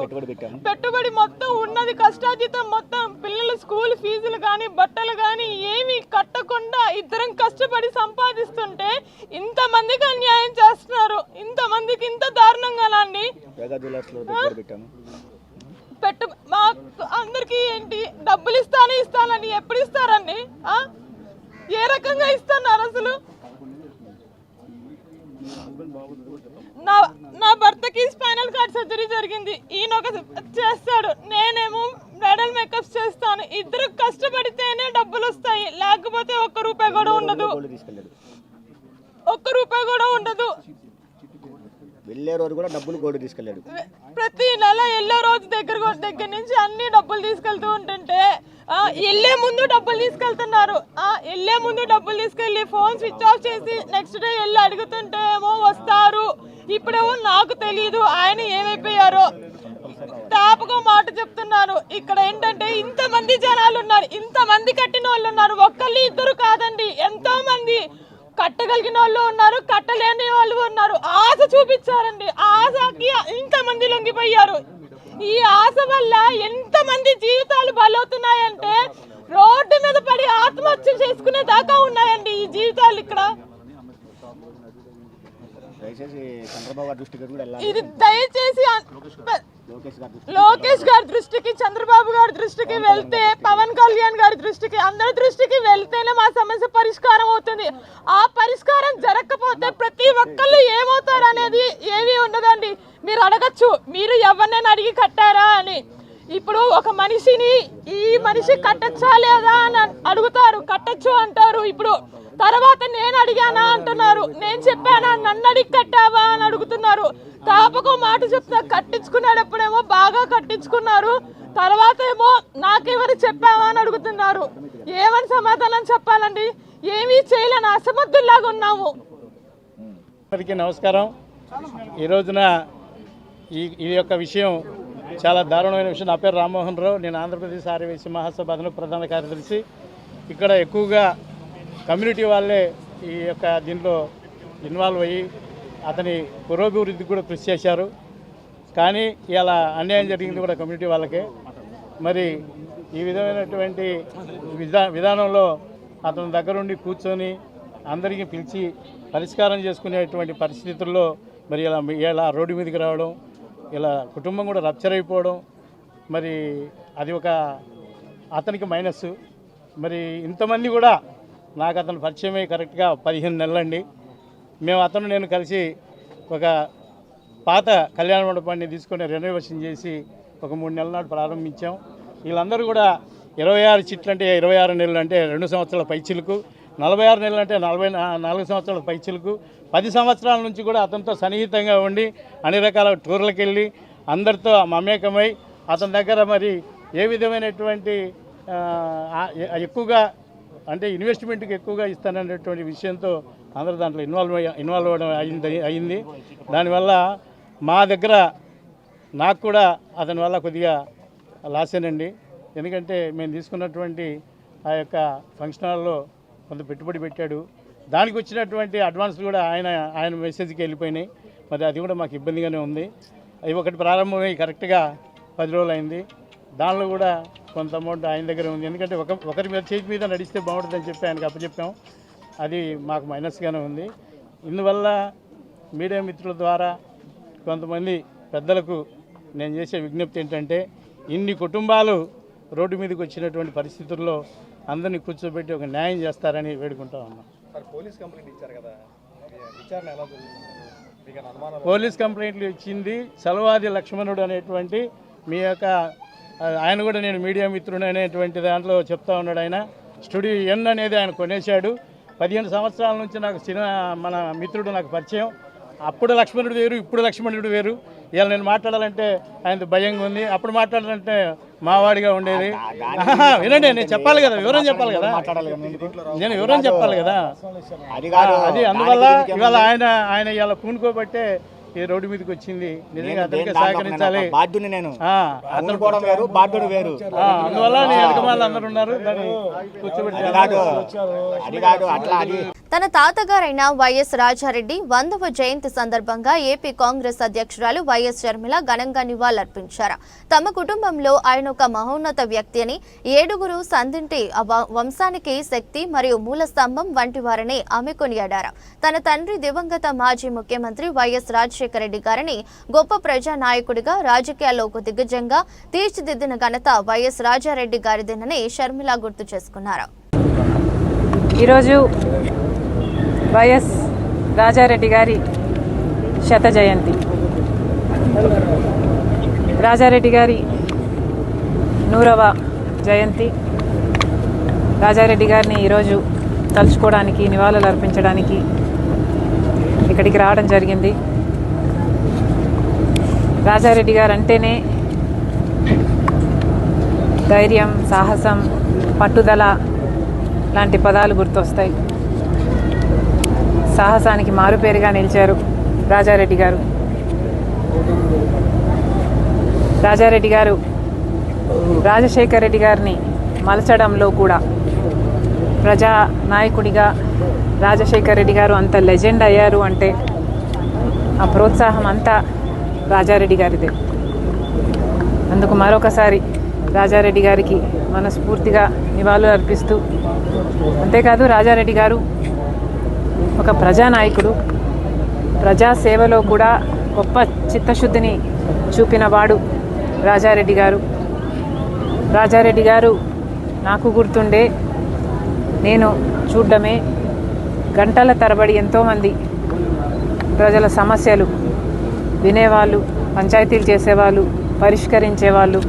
పెట్టుబడి మొత్తం ఉన్నది కష్టాజీతం మొత్తం, పిల్లల స్కూల్ ఫీజులు కానీ బట్టలు కానీ ఏమి కట్టకుండా ఇద్దరం కష్టపడి సంపాదిస్తుంటే ఇంతమందికి అన్యాయం చేస్తున్నారు. ఇంతమందికి ఇంత దారుణంగానండి. మా అందరికి ఏంటి డబ్బులు ఇస్తానని ఎప్పుడు ఇస్తారండి? ఏ రకంగా ఇస్తున్నారు అసలు? నా భర్తకి స్పైనల్ కార్డ్ సర్జరీ జరిగింది, ఈయన ఒక చేస్తాడు, నేనేమో బ్రైడల్ మేకప్స్ చేస్తాను. ఇద్దరు కష్టపడితేనే డబ్బులు వస్తాయి, లేకపోతే ఒక్క రూపాయి కూడా ఉండదు. వెళ్ళే రోజు కూడా డబ్బులు గోల్డ్ తీసుకెళ్ళాడు. ప్రతి నెల వెళ్ళే రోజు దగ్గర నుంచి అన్ని డబ్బులు తీసుకెళ్తూ ఉంటుంటే వెళ్ళే ముందు డబ్బులు తీసుకెళ్తున్నారు. వెళ్ళే ముందు డబ్బులు తీసుకెళ్ళి ఫోన్ స్విచ్ ఆఫ్ చేసి నెక్స్ట్ డే వెళ్ళి అడుగుతుంటే ఏమో వస్తారు. ఇప్పుడేమో నాకు తెలీదు ఆయన ఏమైపోయారో. తాపకో మాట చెప్తున్నారు. ఇక్కడ ఏంటంటే ఇంతమంది జనాలు ఉన్నారు, ఇంతమంది కట్టిన వాళ్ళు ఉన్నారు, ఒక్కళ్ళు ఇద్దరు కాదండి, ఎంతో మంది కట్టగలిగిన వాళ్ళు ఉన్నారు, కట్టలేని వాళ్ళు ఉన్నారు. ఆశ చూపించారండి, ఆశకి ఇంతమంది లొంగిపోయారు. ఈ ఆశ వల్ల ఎంతమంది జీవితాలు బలవుతున్నాయంటే రోడ్డు మీద పడి ఆత్మహత్య చేసుకునే దాకా ఉన్నాయండి ఈ జీవితాలు. ఇక్కడ ఇది దయచేసి లోకేష్ గారి దృష్టికి, చంద్రబాబు గారి దృష్టికి వెళ్తే, పవన్ కళ్యాణ్ గారి దృష్టికి, అందరి దృష్టికి వెళ్తేనే మా సమస్య పరిష్కారం అవుతుంది. ఆ పరిష్కారం జరగకపోతే ప్రతి ఒక్కళ్ళు ఏమవుతారు అనేది ఏమీ ఉండదండి. మీరు అడగచ్చు, మీరు ఎవరినైనా అడిగి కట్టారా అని. ఇప్పుడు ఒక మనిషిని ఈ మనిషి కట్టచ్చా లేదా అని అడుగుతారు, కట్టచ్చు అంటారు. ఇప్పుడు తర్వాత నేను అడిగానా అంటున్నారు, నేను చెప్పానా, నన్ను అడిగి కట్టావా అని అడుగుతున్నారు. తాపకో మాట చెప్తా, కట్టించుకునేటప్పుడేమో బాగా కట్టించుకున్నారు, తర్వాత ఏమో నాకెవరు చెప్పావా అని అడుగుతున్నారు. ఏమని సమాధానం చెప్పాలండి? ఏమీ చేయలేని అసమర్థుల్లాగా ఉన్నాము. అందరికీ నమస్కారం. ఈ రోజున ఈ యొక్క విషయం చాలా దారుణమైన విషయం. నా పేరు రామ్మోహన్ రావు, నేను ఆంధ్రప్రదేశ్ ఆర్యవైశ్య మహాసభ అదనపు ప్రధాన కార్యదర్శి. ఇక్కడ ఎక్కువగా కమ్యూనిటీ వాళ్ళే ఈ యొక్క దీంట్లో ఇన్వాల్వ్ అయ్యి అతని పురోభివృద్ధికి కూడా కృషి చేశారు. కానీ ఇలా అన్యాయం జరిగింది కూడా కమ్యూనిటీ వాళ్ళకే. మరి ఈ విధమైనటువంటి విధానంలో అతని దగ్గరుండి కూర్చొని అందరికీ పిలిచి పరిష్కారం చేసుకునేటువంటి పరిస్థితుల్లో మరి ఇలా రోడ్డు మీదకి రావడం, ఇలా కుటుంబం కూడా రప్చర్ అయిపోవడం, మరి అది ఒక అతనికి మైనస్. మరి ఇంతమంది కూడా నాకు అతను పరిచయమై కరెక్ట్గా 15 నెలలండి. మేము నేను కలిసి ఒక పాత కళ్యాణ మండపాన్ని తీసుకొని రెనోవేషన్ చేసి ఒక 3 నెలల నాడు ప్రారంభించాం. వీళ్ళందరూ కూడా 26 చిట్లు అంటే 26 నెలలు అంటే 2 సంవత్సరాల పైచిలుకు, 46 నెలలు అంటే 44 సంవత్సరాల పైచిలుకు. 10 సంవత్సరాల నుంచి కూడా అతనితో సన్నిహితంగా ఉండి అన్ని రకాల టూర్లకు వెళ్ళి అందరితో మమేకమై అతని దగ్గర మరి ఏ విధమైనటువంటి ఎక్కువగా అంటే ఇన్వెస్ట్మెంట్కి ఎక్కువగా ఇస్తాననేటువంటి విషయంతో అందరూ దాంట్లో ఇన్వాల్వ్ అవ్వడం అయింది. దానివల్ల మా దగ్గర నాకు కూడా అతని వల్ల కొద్దిగా లాసేనండి. ఎందుకంటే మేము తీసుకున్నటువంటి ఆ యొక్క ఫంక్షన్ హాల్లో కొంత పెట్టుబడి పెట్టాడు, దానికి వచ్చినటువంటి అడ్వాన్స్ కూడా ఆయన మెసేజ్కి వెళ్ళిపోయినాయి. మరి అది కూడా మాకు ఇబ్బందిగానే ఉంది. అవి ఒకటి ప్రారంభమై కరెక్ట్గా 10 రోజులు అయింది. దానిలో కూడా కొంత అమౌంట్ ఆయన దగ్గర ఉంది. ఎందుకంటే ఒకరి మీద చేతి మీద నడిస్తే బాగుంటుందని చెప్పి ఆయనకు అప్పచెప్పాం. అది మాకు మైనస్గానే ఉంది. ఇందువల్ల మీడియా మిత్రుల ద్వారా కొంతమంది పెద్దలకు నేను చేసే విజ్ఞప్తి ఏంటంటే, ఇన్ని కుటుంబాలు రోడ్డు మీదకి వచ్చినటువంటి పరిస్థితుల్లో అందరినీ కూర్చోబెట్టి ఒక న్యాయం చేస్తారని వేడుకుంటా ఉన్నాం. పోలీస్ కంప్లైంట్లు ఇచ్చింది చలవాది లక్ష్మణుడు అనేటువంటి మీ యొక్క ఆయన కూడా నేను మీడియా మిత్రుడు అనేటువంటి దాంట్లో చెప్తా ఉన్నాడు. ఆయన స్టూడియో ఎన్ అనేది ఆయన కొనేశాడు. 15 సంవత్సరాల నుంచి నాకు మన మిత్రుడు నాకు పరిచయం. అప్పుడు లక్ష్మణుడు వేరు, ఇప్పుడు లక్ష్మణుడు వేరు. ఇవాళ నేను మాట్లాడాలంటే ఆయన భయంగా ఉంది, అప్పుడు మాట్లాడాలంటే మావాడిగా ఉండేది. వినండి, నేను చెప్పాలి కదా, వివరం చెప్పాలి కదా, నేను వివరం చెప్పాలి కదా. అది అందువల్ల ఇవాళ ఆయన ఇవాళ పూనుకోబట్టే ఈ రోడ్డు మీదకి వచ్చింది. నిజంగా అతనికి సహకరించాలి. అందువల్ల నేను వెనక వాళ్ళు అందరూ ఉన్నారు, దాన్ని కూర్చోబెట్టి తన తాతగారైన వైఎస్ రాజారెడ్డి 100వ జయంతి సందర్భంగా ఏపీ కాంగ్రెస్ అధ్యక్షురాలు వైఎస్ షర్మిల ఘనంగా నివాళులర్పించారు. తమ కుటుంబంలో ఆయన ఒక మహోన్నత వ్యక్తి అని, 7గురు సంధింటి వంశానికి శక్తి మరియు మూల స్తంభం వంటి వారని ఆమె కొనియాడారు. తన తండ్రి దివంగత మాజీ ముఖ్యమంత్రి వైఎస్ రాజశేఖర రెడ్డి గారిని గొప్ప ప్రజానాయకుడిగా, రాజకీయాల్లో ఒక దిగ్గజంగా తీర్చిదిద్దిన ఘనత వైఎస్ రాజారెడ్డి గారిదేనని షర్మిల గుర్తు చేసుకున్నారు. ఈరోజు వైఎస్ రాజారెడ్డి గారి శత జయంతి. రాజారెడ్డి గారి 100వ జయంతి. రాజారెడ్డి గారిని ఈరోజు తలుచుకోవడానికి, నివాళులు అర్పించడానికి ఇక్కడికి రావడం జరిగింది. రాజారెడ్డి గారు అంటేనే ధైర్యం, సాహసం, పట్టుదల లాంటి పదాలు గుర్తొస్తాయి. సాహసానికి మారుపేరుగా నిలిచారు రాజారెడ్డి గారు. రాజారెడ్డి గారు రాజశేఖర రెడ్డి గారిని మలచడంలో కూడా ప్రజా నాయకుడిగా రాజశేఖర రెడ్డి గారు అంత లెజెండ్ అయ్యారు అంటే ఆ ప్రోత్సాహం అంతా రాజారెడ్డి గారిదే. అందుకు మరొకసారి రాజారెడ్డి గారికి మనస్ఫూర్తిగా నివాళులు అర్పిస్తూ, అంతేకాదు రాజారెడ్డి గారు ఒక ప్రజానాయకుడు, ప్రజాసేవలో కూడా గొప్ప చిత్తశుద్ధిని చూపినవాడు రాజారెడ్డి గారు. రాజారెడ్డి గారు నాకు గుర్తుండే, నేను చూడడమే, గంటల తరబడి ఎంతోమంది ప్రజల సమస్యలు వినేవాళ్ళు, పంచాయతీలు చేసేవాళ్ళు, పరిష్కరించేవాళ్ళు.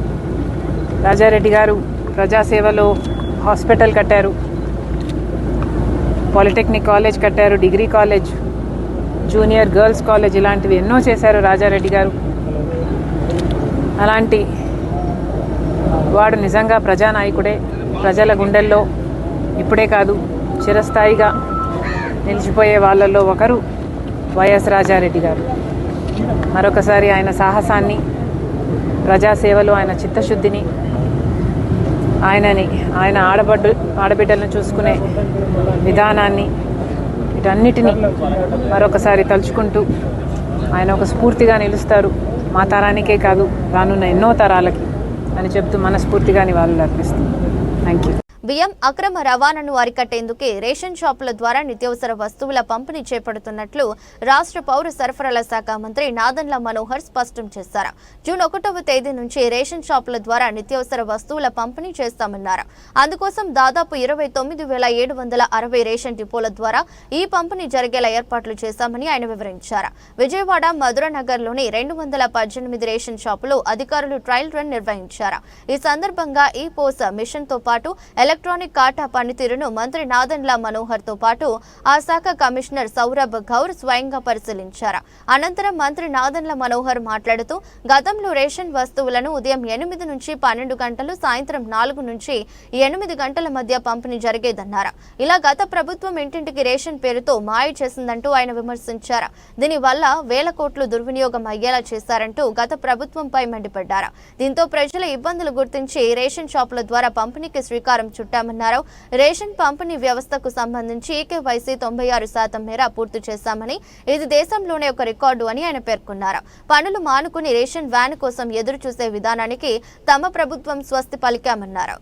రాజారెడ్డి గారు ప్రజాసేవలో హాస్పిటల్ కట్టారు, పాలిటెక్నిక్ కాలేజ్ కట్టారు, degree college, junior girls college, ఇలాంటివి ఎన్నో చేశారు రాజారెడ్డి గారు. అలాంటి వాడు నిజంగా ప్రజానాయకుడే. ప్రజల గుండెల్లో ఇప్పుడే కాదు చిరస్థాయిగా నిలిచిపోయే వాళ్ళల్లో ఒకరు వైఎస్ రాజారెడ్డి గారు. మరొకసారి ఆయన సాహసాన్ని, ప్రజాసేవలో ఆయన చిత్తశుద్ధిని, ఆయన ఆడబిడ్డలను చూసుకునే విధానాన్ని, వీటన్నిటినీ మరొకసారి తలుచుకుంటూ ఆయన ఒక స్ఫూర్తిగా నిలుస్తారు. మా తరానికే కాదు, రానున్న ఎన్నో తరాలకి అని చెప్తూ మనస్ఫూర్తిగా నివాళులు అర్పిస్తాం. Thank you. బియ్యం అక్రమ రవాణాను అరికట్టేందుకే రేషన్ షాపుల ద్వారా నిత్యావసర వస్తువుల పంపిణీ చేపడుతున్నట్లు రాష్ట్ర పౌర సరఫరాల శాఖ మంత్రి నాదెండ్ల మనోహర్ స్పష్టం చేశారు. జూన్ 1వ తేదీ నుంచి రేషన్ షాపుల ద్వారా నిత్యావసర వస్తువుల పంపిణీ చేస్తామన్నారు. అందుకోసం దాదాపు 29,760 రేషన్ డిపోల ద్వారా ఈ పంపిణీ జరిగేలా ఏర్పాట్లు చేశామని ఆయన వివరించారు. విజయవాడ, మధురనగర్లోని 218 రేషన్ షాపులు అధికారులు ట్రయల్ రన్ నిర్వహించారు. ఈ సందర్భంగా ఈ పోస్ మిషన్ తో పాటు ఎలక్ట్రానిక్ ఖాతా పనితీరును మంత్రి నాదెండ్ల మనోహర్ తో పాటు ఆ శాఖ కమిషనర్ సౌరభ్ గౌర్ స్వయంగా పరిశీలించారు. అనంతరం మంత్రి నాదెండ్ల మనోహర్ మాట్లాడుతూ, గతంలో రేషన్ వస్తువులను ఉదయం 8 నుంచి 12 గంటలు, సాయంత్రం 4 నుంచి 8 గంటల మధ్య పంపిణీ జరిగేదన్నారు. ఇలా గత ప్రభుత్వం ఇంటింటికి రేషన్ పేరుతో మాయ చేసిందంటూ ఆయన విమర్శించారు. దీనివల్ల వేల కోట్లు దుర్వినియోగం అయ్యేలా చేశారంటూ గత ప్రభుత్వంపై మండిపడ్డారు. దీంతో ప్రజల ఇబ్బందులు గుర్తించి రేషన్ షాపుల ద్వారా పంపిణీకి శ్రీకారం చుట్టామన్నారు. రేషన్ పంపిణీ వ్యవస్థకు సంబంధించి ఈకేవైసీ 96% మేర పూర్తి చేశామని, ఇది దేశంలోనే ఒక రికార్డు అని ఆయన పేర్కొన్నారు. పనులు మానుకుని రేషన్ వ్యాన్ కోసం ఎదురు చూసే విధానానికి తమ ప్రభుత్వం స్వస్తి పలికామన్నారు.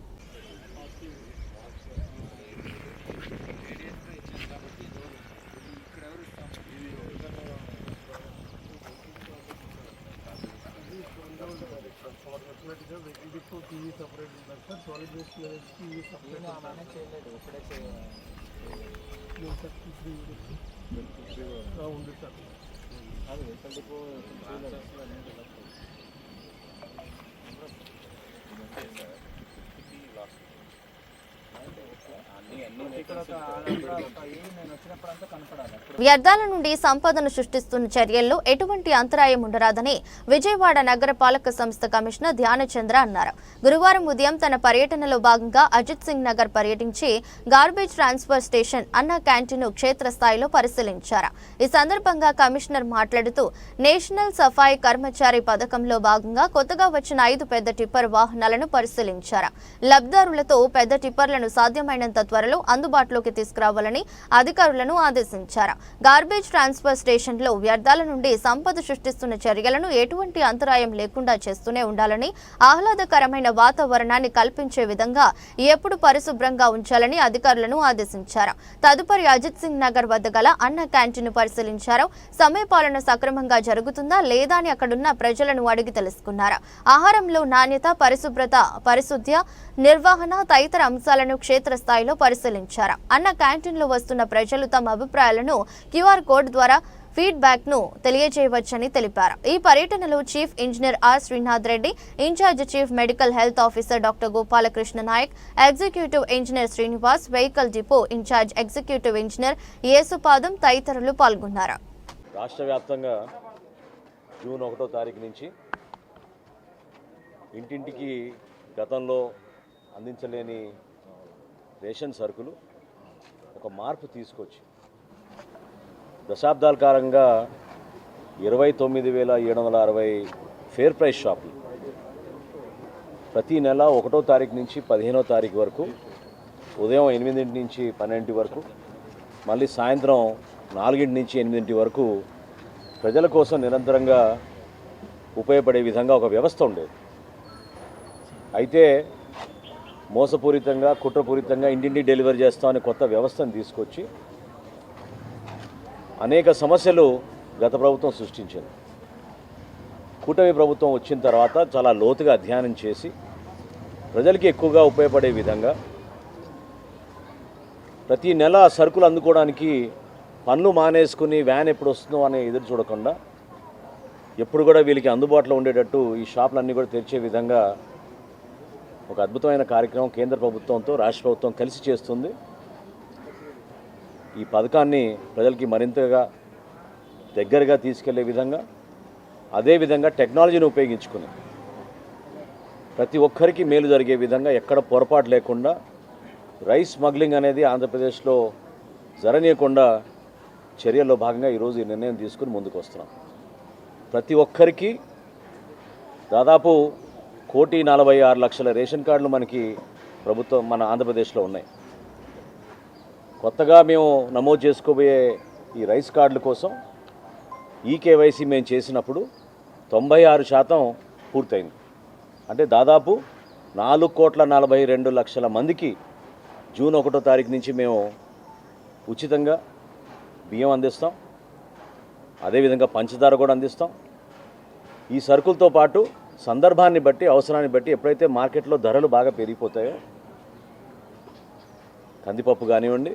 వ్యర్థాల నుండి సంపదను సృష్టిస్తున్న చర్యల్లో ఎటువంటి అంతరాయం ఉండరాదని విజయవాడ నగర పాలక సంస్థ కమిషనర్ ధ్యానచంద్ర అన్నారు. గురువారం ఉదయం తన పర్యటనలో భాగంగా అజిత్ సింగ్ నగర్ పర్యటించి గార్బేజ్ ట్రాన్స్ఫర్ స్టేషన్, అన్న క్యాంటీన్ క్షేత్రస్థాయిలో పరిశీలించారు. ఈ సందర్భంగా కమిషనర్ మాట్లాడుతూ, నేషనల్ సఫాయి కర్మచారి పథకంలో భాగంగా కొత్తగా వచ్చిన 5 పెద్ద టిప్పర్ వాహనాలను పరిశీలించారు. లబ్ధిదారులతో పెద్ద టిప్పర్లను సాధ్యమైనంత త్వరలో అందుబాటులోకి తీసుకురావాలని తీసుకోవాలని అధికారులను ఆదేశించారు. గార్బేజ్ ట్రాన్స్ఫర్ స్టేషన్లో వ్యర్థాల నుండి సంపద సృష్టిస్తున్న చర్యలను ఎటువంటి అంతరాయం లేకుండా చేస్తూనే ఉండాలని, ఆహ్లాదకరమైన వాతావరణాన్ని కల్పించే విధంగా ఎప్పుడు పరిశుభ్రంగా ఉంచాలని అధికారులను ఆదేశించారు. తదుపరి అజిత్ సింగ్ నగర్ వద్ద గల అన్న క్యాంటీన్ పరిశీలించారు. సమయపాలన సక్రమంగా జరుగుతుందా లేదా అని అక్కడున్న ప్రజలను అడిగి తెలుసుకున్నారు. ఆహారంలో నాణ్యత, పరిశుభ్రత, పరిశుద్ధ్య, నిర్వహణ తదితర అంశాలను క్షేత్రస్థాయిలో పరిశీలించారు. అన్న క్యాంటీన్లో వస్తున్న ప్రజలు తమ అభిప్రాయాలను క్యూఆర్ కోడ్ ద్వారా ఫీడ్బ్యాక్ ను తెలియజేయవచ్చని తెలిపారు. ఈ పర్యటనలో chief engineer R Srinath Reddy, incharge chief medical health officer doctor Gopalakrishna Naik, executive engineer Srinivas, vehicle depot incharge executive engineer Yesupadam తదితరులు పాల్గొన్నారు. రాష్ట్ర వ్యాప్తంగా జూన్ 1వ తారీఖు నుంచి ఇంటింటికి గతంలో అందించలేని రేషన్ సరుకులు ఒక మార్పు తీసుకొచ్చి దశాబ్దాల కాలంగా 29,760 ఫేర్ ప్రైస్ షాపులు ప్రతి నెల 1వ తారీఖు నుంచి 15వ తారీఖు వరకు ఉదయం 8 నుంచి 12 వరకు, మళ్ళీ సాయంత్రం 4 నుంచి 8 వరకు ప్రజల కోసం నిరంతరంగా ఉపయోగపడే విధంగా ఒక వ్యవస్థ ఉండేది. అయితే మోసపూరితంగా, కుట్రపూరితంగా ఇంటింటికి డెలివరీ చేస్తామని కొత్త వ్యవస్థను తీసుకొచ్చి అనేక సమస్యలు గత ప్రభుత్వం సృష్టించింది. కూటమి ప్రభుత్వం వచ్చిన తర్వాత చాలా లోతుగా అధ్యయనం చేసి ప్రజలకి ఎక్కువగా ఉపయోగపడే విధంగా ప్రతి నెల సరుకులు అందుకోవడానికి పన్ను మానేసుకుని వ్యాన్ ఎప్పుడు వస్తుందో అని ఎదురు చూడకుండా ఎప్పుడు కూడా వీళ్ళకి అందుబాటులో ఉండేటట్టు ఈ షాపులన్నీ కూడా తెరిచే విధంగా ఒక అద్భుతమైన కార్యక్రమం కేంద్ర ప్రభుత్వంతో రాష్ట్ర ప్రభుత్వం కలిసి చేస్తుంది. ఈ పథకాన్ని ప్రజలకి మరింతగా దగ్గరగా తీసుకెళ్లే విధంగా, అదేవిధంగా టెక్నాలజీని ఉపయోగించుకుని ప్రతి ఒక్కరికి మేలు జరిగే విధంగా, ఎక్కడ పొరపాటు లేకుండా రైస్ స్మగ్లింగ్ అనేది ఆంధ్రప్రదేశ్లో జరగనీయకుండా చర్యల్లో భాగంగా ఈరోజు ఈ నిర్ణయం తీసుకుని ముందుకు వస్తున్నాం. ప్రతి ఒక్కరికి దాదాపు 1,46,00,000 రేషన్ కార్డులు మనకి ప్రభుత్వం మన ఆంధ్రప్రదేశ్లో ఉన్నాయి. కొత్తగా మేము నమోదు చేసుకోబోయే ఈ రైస్ కార్డుల కోసం ఈకేవైసీ మేము చేసినప్పుడు 96% పూర్తయింది. అంటే దాదాపు 4,42,00,000 మందికి జూన్ 1వ తారీఖు నుంచి మేము ఉచితంగా బియ్యం అందిస్తాం. అదేవిధంగా పంచదార కూడా అందిస్తాం. ఈ సరుకులతో పాటు సందర్భాన్ని బట్టి, అవసరాన్ని బట్టి ఎప్పుడైతే మార్కెట్లో ధరలు బాగా పెరిగిపోతాయో కందిపప్పు కానివ్వండి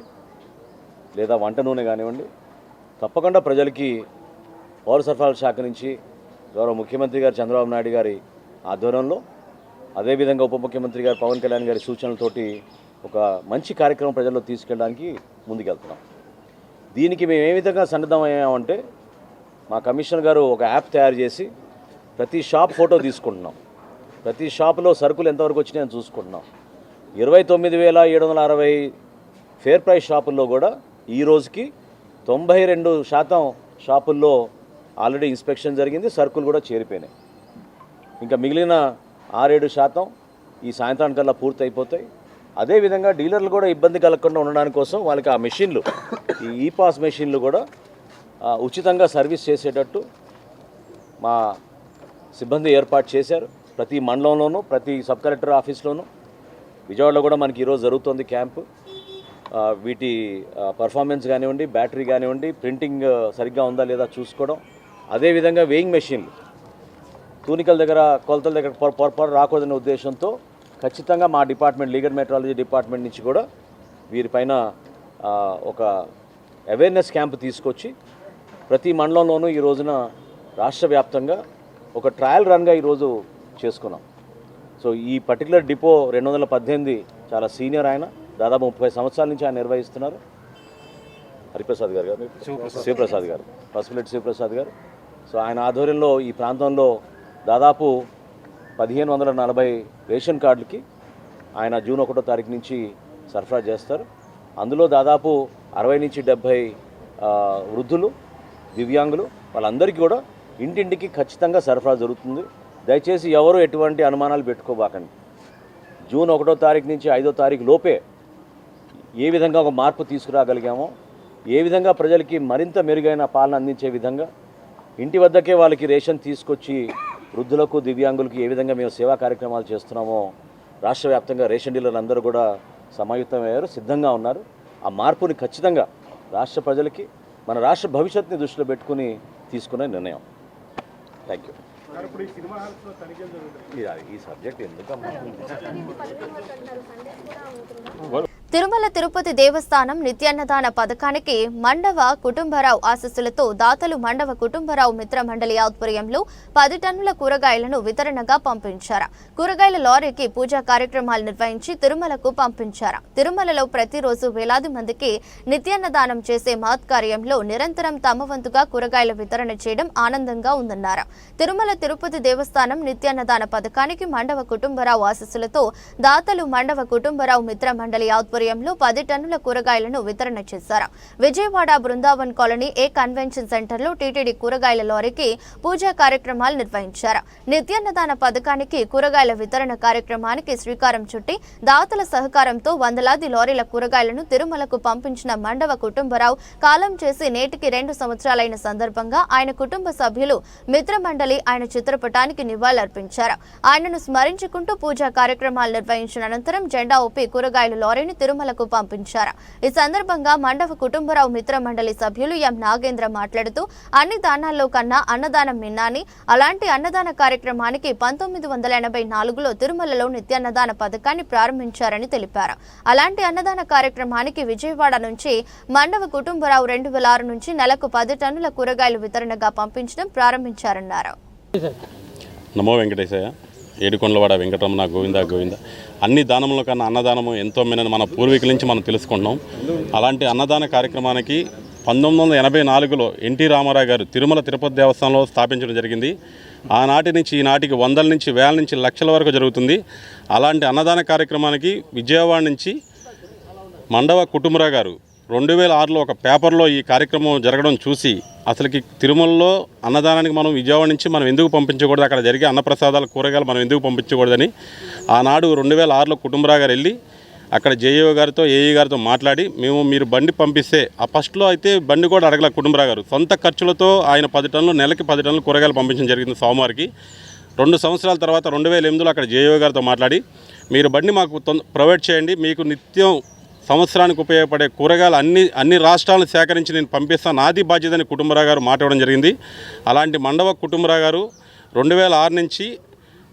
లేదా వంట నూనె కానివ్వండి, తప్పకుండా ప్రజలకి పౌర సరఫరాల శాఖ నుంచి గౌరవ ముఖ్యమంత్రి గారు చంద్రబాబు నాయుడు గారి ఆధ్వర్యంలో, అదేవిధంగా ఉప ముఖ్యమంత్రి గారు పవన్ కళ్యాణ్ గారి సూచనలతోటి ఒక మంచి కార్యక్రమం ప్రజల్లో తీసుకెళ్ళడానికి ముందుకెళ్తున్నాం. దీనికి మేము ఏ విధంగా సన్నద్ధమయ్యామంటే మా కమిషనర్ గారు ఒక యాప్ తయారు చేసి ప్రతి షాప్ ఫోటో తీసుకుంటున్నాం. ప్రతి షాపులో సరుకులు ఎంతవరకు వచ్చినాయని చూసుకుంటున్నాం. 29,760 ఫేర్ ప్రైస్ షాపుల్లో కూడా ఈ రోజుకి 92% షాపుల్లో ఆల్రెడీ ఇన్స్పెక్షన్ జరిగింది, సరుకులు కూడా చేరిపోయినాయి. ఇంకా మిగిలిన 6-7% ఈ సాయంత్రానికల్లా పూర్తి అయిపోతాయి. అదేవిధంగా డీలర్లు కూడా ఇబ్బంది కలగకుండా ఉండడానికి కోసం వాళ్ళకి ఆ మెషిన్లు, ఈ ఈపాస్ మెషిన్లు కూడా ఉచితంగా సర్వీస్ చేసేటట్టు మా సిబ్బంది ఏర్పాటు చేశారు. ప్రతి మండలంలోనూ, ప్రతి సబ్ కలెక్టర్ ఆఫీస్లోనూ, విజయవాడలో కూడా మనకి ఈరోజు జరుగుతుంది క్యాంపు. వీటి పర్ఫార్మెన్స్ కానివ్వండి, బ్యాటరీ కానివ్వండి, ప్రింటింగ్ సరిగ్గా ఉందా లేదా చూసుకోవడం. అదేవిధంగా వేయింగ్ మెషిన్లు తూనికల దగ్గర, కొలతల దగ్గర పొరపాటు రాకూడదనే ఉద్దేశంతో ఖచ్చితంగా మా డిపార్ట్మెంట్, లీగల్ మెట్రాలజీ డిపార్ట్మెంట్ నుంచి కూడా వీరిపైన ఒక అవేర్నెస్ క్యాంప్ తీసుకొచ్చి ప్రతి మండలంలోనూ ఈ రోజున రాష్ట్ర వ్యాప్తంగా ఒక ట్రయల్ రన్గా ఈరోజు చేసుకున్నాం. సో ఈ పర్టికులర్ డిపో 2018 చాలా సీనియర్ ఆయన, దాదాపు 30 సంవత్సరాల నుంచి ఆయన నిర్వహిస్తున్నారు. హరిప్రసాద్ గారు, శివప్రసాద్ గారు, పసుపులెట్టి శివప్రసాద్ గారు. సో ఆయన ఆధ్వర్యంలో ఈ ప్రాంతంలో దాదాపు 1,540 రేషన్ కార్డులకి ఆయన జూన్ 1వ తారీఖు నుంచి సరఫరా చేస్తారు. అందులో దాదాపు 60 నుంచి 70 వృద్ధులు, దివ్యాంగులు, వాళ్ళందరికీ కూడా ఇంటింటికి ఖచ్చితంగా సరఫరా జరుగుతుంది. దయచేసి ఎవరు ఎటువంటి అనుమానాలు పెట్టుకోబాకండి. జూన్ 1వ తారీఖు నుంచి 5వ తారీఖు లోపే ఏ విధంగా ఒక మార్పు తీసుకురాగలిగామో, ఏ విధంగా ప్రజలకి మరింత మెరుగైన పాలన అందించే విధంగా ఇంటి వద్దకే వాళ్ళకి రేషన్ తీసుకొచ్చి వృద్ధులకు, దివ్యాంగులకు ఏ విధంగా మేము సేవా కార్యక్రమాలు చేస్తున్నామో రాష్ట్ర వ్యాప్తంగా రేషన్ డీలర్లు అందరూ కూడా సమాయుక్తమయ్యారు, సిద్ధంగా ఉన్నారు. ఆ మార్పుని ఖచ్చితంగా రాష్ట్ర ప్రజలకి, మన రాష్ట్ర భవిష్యత్తుని దృష్టిలో పెట్టుకుని తీసుకునే నిర్ణయం. Thank you. ఈ సబ్జెక్ట్ ఎందుకమ్మా? తిరుమల తిరుపతి దేవస్థానం నిత్యాన్నదాన పథకానికి మండవ కుటుంబరావు ఆశీస్సులతో దాతలు మండవ కుటుంబరావు మిత్ర మండలి ఆధ్వర్యంలో 10 టన్నుల కూరగాయలను వితరణగా పంపించారు. కూరగాయల లారీకి పూజా కార్యక్రమాలు నిర్వహించి తిరుమలకు పంపించారు. తిరుమలలో ప్రతిరోజు వేలాది మందికి నిత్యాన్నదానం చేసే మహత్కార్యంలో నిరంతరం తమ వంతుగా కూరగాయల వితరణ చేయడం ఆనందంగా ఉందన్నారు. తిరుమల తిరుపతి దేవస్థానం నిత్యాన్నదాన పథకానికి మండవ కుటుంబరావు ఆశీస్సులతో దాతలు మండవ కుటుంబరావు మిత్ర మండలి ఆధ్వర్యంలో 10 టన్నుల కూరగాయలను వితరణ చేశారు. విజయవాడ బృందావన్ కాలనీ ఏ కన్వెన్షన్ సెంటర్లో టీటీడీ కూరగాయల లారీకి పూజా కార్యక్రమాలు నిర్వహించారు. నిత్యాన్నదాన పథకానికి కూరగాయల వితరణ కార్యక్రమానికి శ్రీకారం చుట్టి దాతల సహకారంతో వందలాది లారీల కూరగాయలను తిరుమలకు పంపించిన మండవ కుటుంబరావు కాలం చేసి నేటికి 2 సంవత్సరాలైన సందర్భంగా ఆయన కుటుంబ సభ్యులు మిత్రమండలి ఆయన చిత్రపటానికి నివాళులర్పించారు. ఆయనను స్మరించుకుంటూ పూజా కార్యక్రమాలు నిర్వహించిన అనంతరం జెండా ఊపి కూరగాయల లారీని తిరుమలకు పంపించారు. ఈ సందర్భంగా మండవ కుటుంబరావు మిత్ర మండలి సభ్యులు ఎం నాగేంద్ర మాట్లాడుతూ అన్ని దానాల్లో కన్నా అన్నదానం మిన్నాని, అలాంటి అన్నదాన కార్యక్రమానికి 1984లో తిరుమలలో నిత్యాన్నదాన పథకాన్ని ప్రారంభించారని తెలిపారు. అలాంటి అన్నదాన కార్యక్రమానికి విజయవాడ నుంచి మండవ కుటుంబరావు 2006 నుంచి నెలకు 10 టన్నుల కూరగాయలు వితరణగా పంపించడం ప్రారంభించారన్నారు. నమో వెంకటేశయ్య. ఏడుకొండలవాడ వెంకటరమణ గోవింద గోవింద. అన్ని దానముల కన్నా అన్నదానము ఎంతో మేనని మన పూర్వీకుల నుంచి మనం తెలుసుకుంటున్నాం. అలాంటి అన్నదాన కార్యక్రమానికి 1984లో ఎన్టీ రామారావు గారు తిరుమల తిరుపతి దేవస్థానంలో స్థాపించడం జరిగింది. ఆనాటి నుంచి ఈనాటికి వందల నుంచి వేల నుంచి లక్షల వరకు జరుగుతుంది. అలాంటి అన్నదాన కార్యక్రమానికి విజయవాడ నుంచి మండవ కుటుంబరావు గారు 2006లో ఒక పేపర్లో ఈ కార్యక్రమం జరగడం చూసి అసలుకి తిరుమలలో అన్నదానానికి మనం విజయవాడ నుంచి మనం ఎందుకు పంపించకూడదు, అక్కడ జరిగే అన్నప్రసాదాల కూరగాయలు మనం ఎందుకు పంపించకూడదని ఆనాడు 2006లో కుటుంబరావు గారు వెళ్ళి అక్కడ జేఈఓ గారితో ఏఈ గారితో మాట్లాడి మీరు బండి పంపిస్తే, ఆ ఫస్ట్లో అయితే బండి కూడా అడగల కుటుంబరావు గారు సొంత ఖర్చులతో ఆయన 10 టన్నులు నెలకి 10 టన్నులు కూరగాయలు పంపించడం జరిగింది సోమవారికి. 2 సంవత్సరాల తర్వాత 2008లో అక్కడ జేఈఓ గారితో మాట్లాడి మీరు బండి మాకు ప్రొవైడ్ చేయండి, మీకు నిత్యం సంవత్సరానికి ఉపయోగపడే కూరగాయలు అన్ని రాష్ట్రాలను సేకరించి నేను పంపిస్తాను, నాది బాధ్యతని కుటుంబరావు గారు మాట ఇవ్వడం జరిగింది. అలాంటి మండవ కుటుంబరావు గారు 2006 నుంచి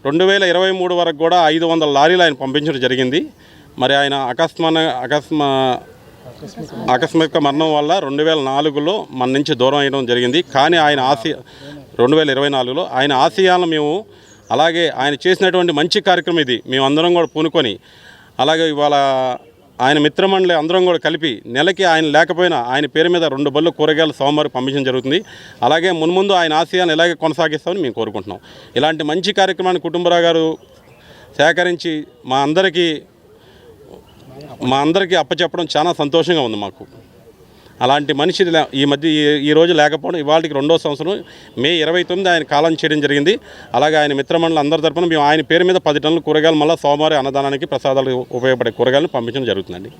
2023 వరకు కూడా 500 లారీలు ఆయన పంపించడం జరిగింది. మరి ఆయన ఆకస్మిక మరణం వల్ల 2004లో మన నుంచి దూరం అయ్యడం జరిగింది. కానీ ఆయన 2024లో ఆయన ఆశయాలను మేము అలాగే ఆయన చేసినటువంటి మంచి కార్యక్రమం ఇది మేమందరం కూడా పూనుకొని, అలాగే ఇవాళ ఆయన మిత్రమండలి అందరం కూడా కలిపి నెలకి ఆయన లేకపోయినా ఆయన పేరు మీద 2 బళ్ళు కూరగాయలు సోమవారం పంపించడం జరుగుతుంది. అలాగే మున్ముందు ఆయన ఆశయాలను ఇలాగే కొనసాగిస్తామని మేము కోరుకుంటున్నాం. ఇలాంటి మంచి కార్యక్రమాన్ని కుటుంబరావు గారు సేకరించి మా అందరికీ అప్పచెప్పడం చాలా సంతోషంగా ఉంది మాకు. అలాంటి మనిషి ఈ రోజు లేకపోవడం ఇవాళకి 2వ సంవత్సరం మే 29 ఆయన కాలం చేయడం జరిగింది. అలాగే ఆయన మిత్రమండలి అందరి తరపున మేము ఆయన పేరు మీద 10 టన్నుల కూరగాయలు మళ్ళీ సోమవారం అన్నదానానికి ప్రసాదాలు ఉపయోగపడే కూరగాయలను పంపించడం జరుగుతుందండి.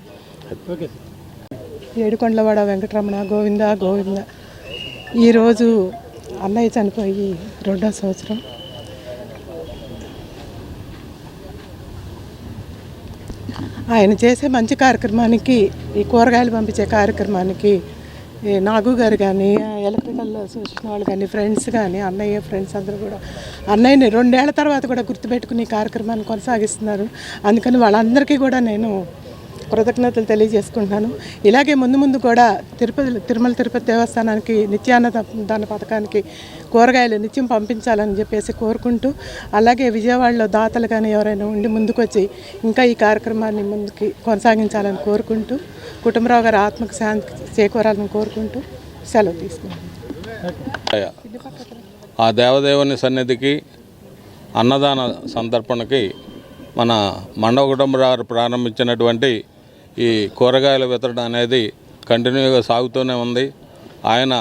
ఏడుకొండలవాడ వెంకటరమణ గోవింద గోవింద. ఈరోజు అన్నయ్య చనిపోయి 2వ సంవత్సరం. ఆయన చేసే మంచి కార్యక్రమానికి, ఈ కూరగాయలు పంపించే కార్యక్రమానికి నాగు గారు కానీ, ఎలక్ట్రికల్ అసోసియేషన్ వాళ్ళు కానీ, ఫ్రెండ్స్ కానీ, అన్నయ్య ఫ్రెండ్స్ అందరూ కూడా అన్నయ్యని 2 ఏళ్ల తర్వాత కూడా గుర్తుపెట్టుకుని ఈ కార్యక్రమాన్ని కొనసాగిస్తున్నారు. అందుకని వాళ్ళందరికీ కూడా నేను కృతజ్ఞతలు తెలియజేసుకుంటున్నాను. ఇలాగే ముందు కూడా తిరుమల తిరుపతి దేవస్థానానికి నిత్యాన్నదాన పథకానికి కూరగాయలు నిత్యం పంపించాలని చెప్పేసి కోరుకుంటూ, అలాగే విజయవాడలో దాతలు కానీ ఎవరైనా ఉండి ముందుకొచ్చి ఇంకా ఈ కార్యక్రమాన్ని ముందుకి కొనసాగించాలని కోరుకుంటూ, కుటుంబరావు గారి ఆత్మకు శాంతి చేకూరాలని కోరుకుంటూ సెలవు తీసుకుంటాను. ఆ దేవదేవుని సన్నిధికి అన్నదాన సందర్పణకి మన మండవ కుటుంబరావు ప్రారంభించినటువంటి ఈ కూరగాయల వితరణ అనేది కంటిన్యూగా సాగుతూనే ఉంది. ఆయన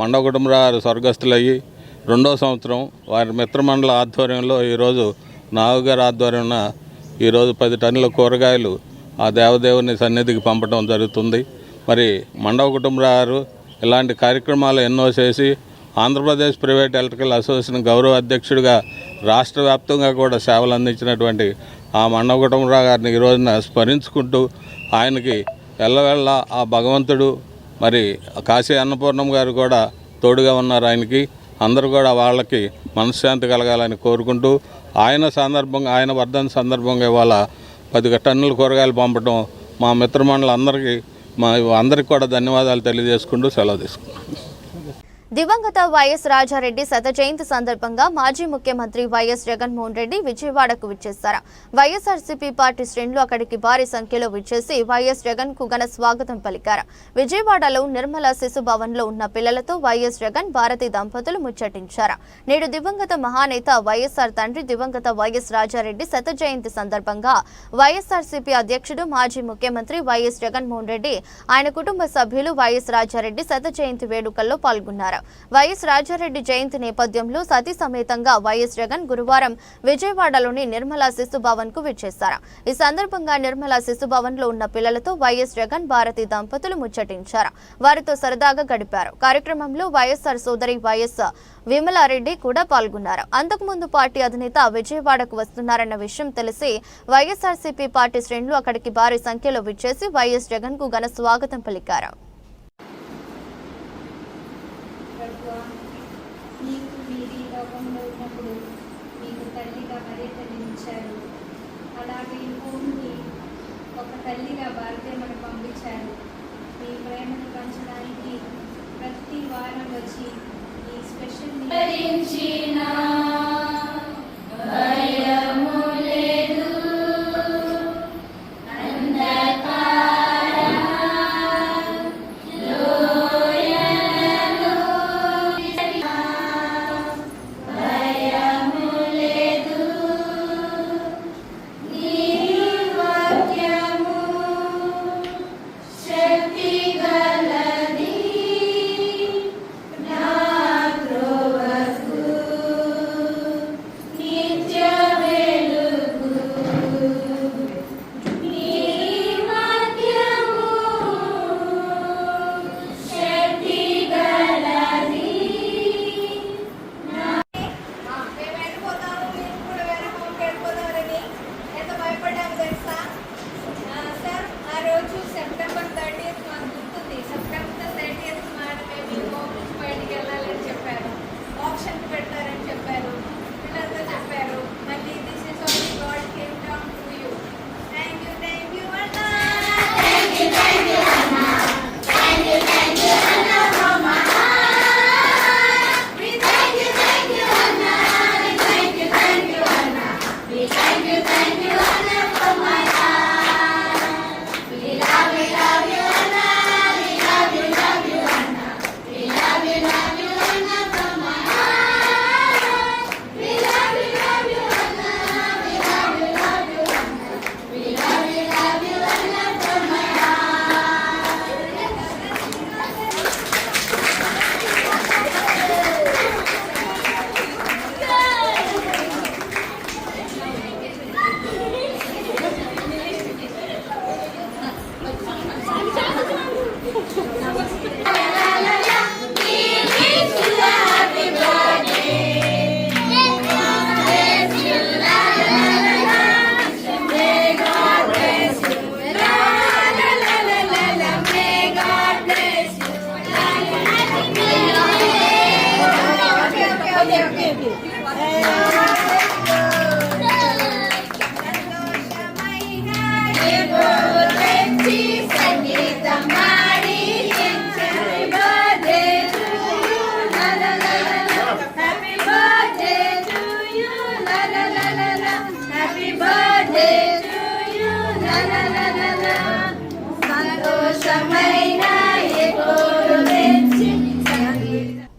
మండవ కుటుంబరావు స్వర్గస్థులయ్యి 2వ సంవత్సరం వారి మిత్రమండల ఆధ్వర్యంలో ఈరోజు నాగు గారి ఆధ్వర్యంలో ఈరోజు 10 టన్నుల కూరగాయలు ఆ దేవదేవుని సన్నిధికి పంపడం జరుగుతుంది. మరి మండవ కుటుంబరావు ఇలాంటి కార్యక్రమాలు ఎన్నో చేసి ఆంధ్రప్రదేశ్ ప్రైవేట్ ఎలక్ట్రికల్ అసోసియేషన్ గౌరవ అధ్యక్షుడిగా రాష్ట్ర వ్యాప్తంగా కూడా సేవలు అందించినటువంటి ఆ మండవ కుటుంబరావు గారిని ఈ రోజున స్మరించుకుంటూ ఆయనకి ఎల్లవెళ్ళ ఆ భగవంతుడు మరి కాశీ అన్నపూర్ణం గారు కూడా తోడుగా ఉన్నారు. ఆయనకి అందరూ కూడా వాళ్ళకి మనశ్శాంతి కలగాలని కోరుకుంటూ ఆయన వర్ధన సందర్భంగా ఇవాళ 10 టన్నుల కూరగాయలు పంపడం మా మిత్రమండలందరికీ అందరికీ కూడా ధన్యవాదాలు తెలియజేసుకుంటూ సెలవు తీసుకున్నాను. దివంగత వైఎస్ రాజారెడ్డి శత జయంతి సందర్భంగా మాజీ ముఖ్యమంత్రి వైఎస్ జగన్మోహన్ రెడ్డి విజయవాడకు విచ్చేశారు. వైఎస్ఆర్సీపీ పార్టీ శ్రేణులు అక్కడికి భారీ సంఖ్యలో విచ్చేసి వైఎస్ జగన్ కు ఘన స్వాగతం పలికారు. విజయవాడలో నిర్మల శిశు భవన్ లో ఉన్న పిల్లలతో వైఎస్ జగన్ భారతి దంపతులు ముచ్చటించారు. నేడు దివంగత మహానేత వైఎస్ఆర్ తండ్రి దివంగత వైఎస్ రాజారెడ్డి శత జయంతి సందర్భంగా వైఎస్ఆర్సీపీ అధ్యక్షుడు మాజీ ముఖ్యమంత్రి వైఎస్ జగన్మోహన్ రెడ్డి ఆయన కుటుంబ సభ్యులు వైఎస్ రాజారెడ్డి శత జయంతి వేడుకల్లో పాల్గొన్నారు. వైఎస్ రాజారెడ్డి జయంతి నేపథ్యంలో సతీ సమేతంగా వైఎస్ జగన్ గురువారం విజయవాడలోని నిర్మలా శిశు భవన్ కు విచ్చేశారు. ఈ సందర్భంగా నిర్మలా శిశు భవన్ లో ఉన్న పిల్లలతో వైఎస్ జగన్ భారతి దంపతులు ముచ్చటించారు. వారితో సరదాగా గడిపారు. కార్యక్రమంలో వైఎస్ఆర్ సోదరి వైఎస్ విమలారెడ్డి కూడా పాల్గొన్నారు. అంతకుముందు పార్టీ అధినేత విజయవాడకు వస్తున్నారన్న విషయం తెలిసి వైఎస్ఆర్సీపీ పార్టీ శ్రేణులు అక్కడికి భారీ సంఖ్యలో విచ్చేసి వైఎస్ జగన్ కు ఘన స్వాగతం పలికారు. మీకు మీరు ఈ లోకంలో ఉన్నప్పుడు మీకు తల్లిగా మర్యాదనిచ్చారు. అలాగే ఈ భూమిని ఒక తల్లిగా భారతే మనకు పంపించారు. మీ ప్రేమను పంచడానికి ప్రతి వారం వచ్చి ఈ స్పెషల్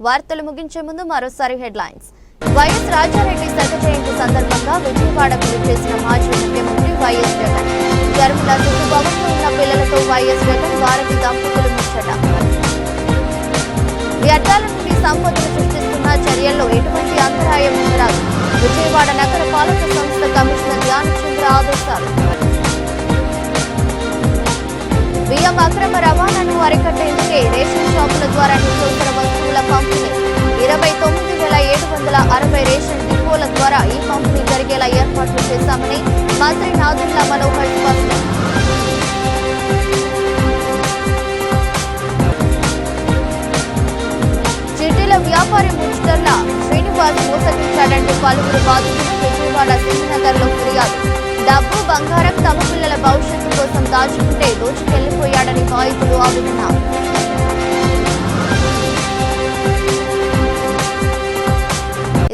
వార్తలు ముగించే ముందు మరోసారి హెడ్లైన్స్. వైఎస్ రాజారెడ్డి శత జయంతి సందర్భంగా విజయవాడకు విచ్చేసిన మాజీ ముఖ్యమంత్రి వైఎస్ జగన్. నిర్మల శిశు భవన్లో ఉన్న పిల్లలతో వైఎస్ జగన్ భారతి దంపతులు ముచ్చట. వ్యర్థాల నుండి సంపదను సృష్టిస్తున్న చర్యల్లో ఎటువంటి అంతరాయం ఉండరాదు. విజయవాడ నగర పాలక సంస్థ కమిషనర్ ధ్యానచంద్ర ఆదేశాలు. బియ్యం అక్రమ రవాణాను అరికట్టేందుకే రేషన్ షాపుల ద్వారా నిత్యావసర వస్తువుల పంపిణీ 29,760 రేషన్ డిపోల ద్వారా ఈ పంపిణీ జరిగేలా ఏర్పాట్లు చేశామని మంత్రి నాదెండ్ల మనోహర్ స్పష్టం. చిట్టీల వ్యాపారి ముచ్చటర్ల శ్రీనివాస్ మోసగించాడంటూ పలువురు బాధితులు విజయవాడ సింగనగర్లో ఫిర్యాదు. డబ్బు బంగారం తమ పిల్లల భవిష్యత్తు కోసం దాచుకుంటే దోచుకెళ్లిపోయాడని బాధితులు ఆవేదన.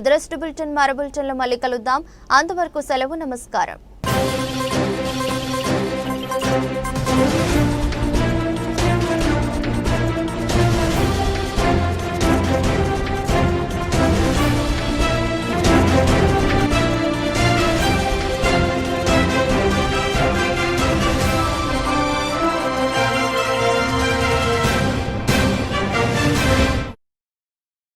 ఇదరస్ట్ బులెటిన్ మరో బులెటిన్లో మళ్ళీ కలుద్దాం. అంతవరకు సెలవు. నమస్కారం.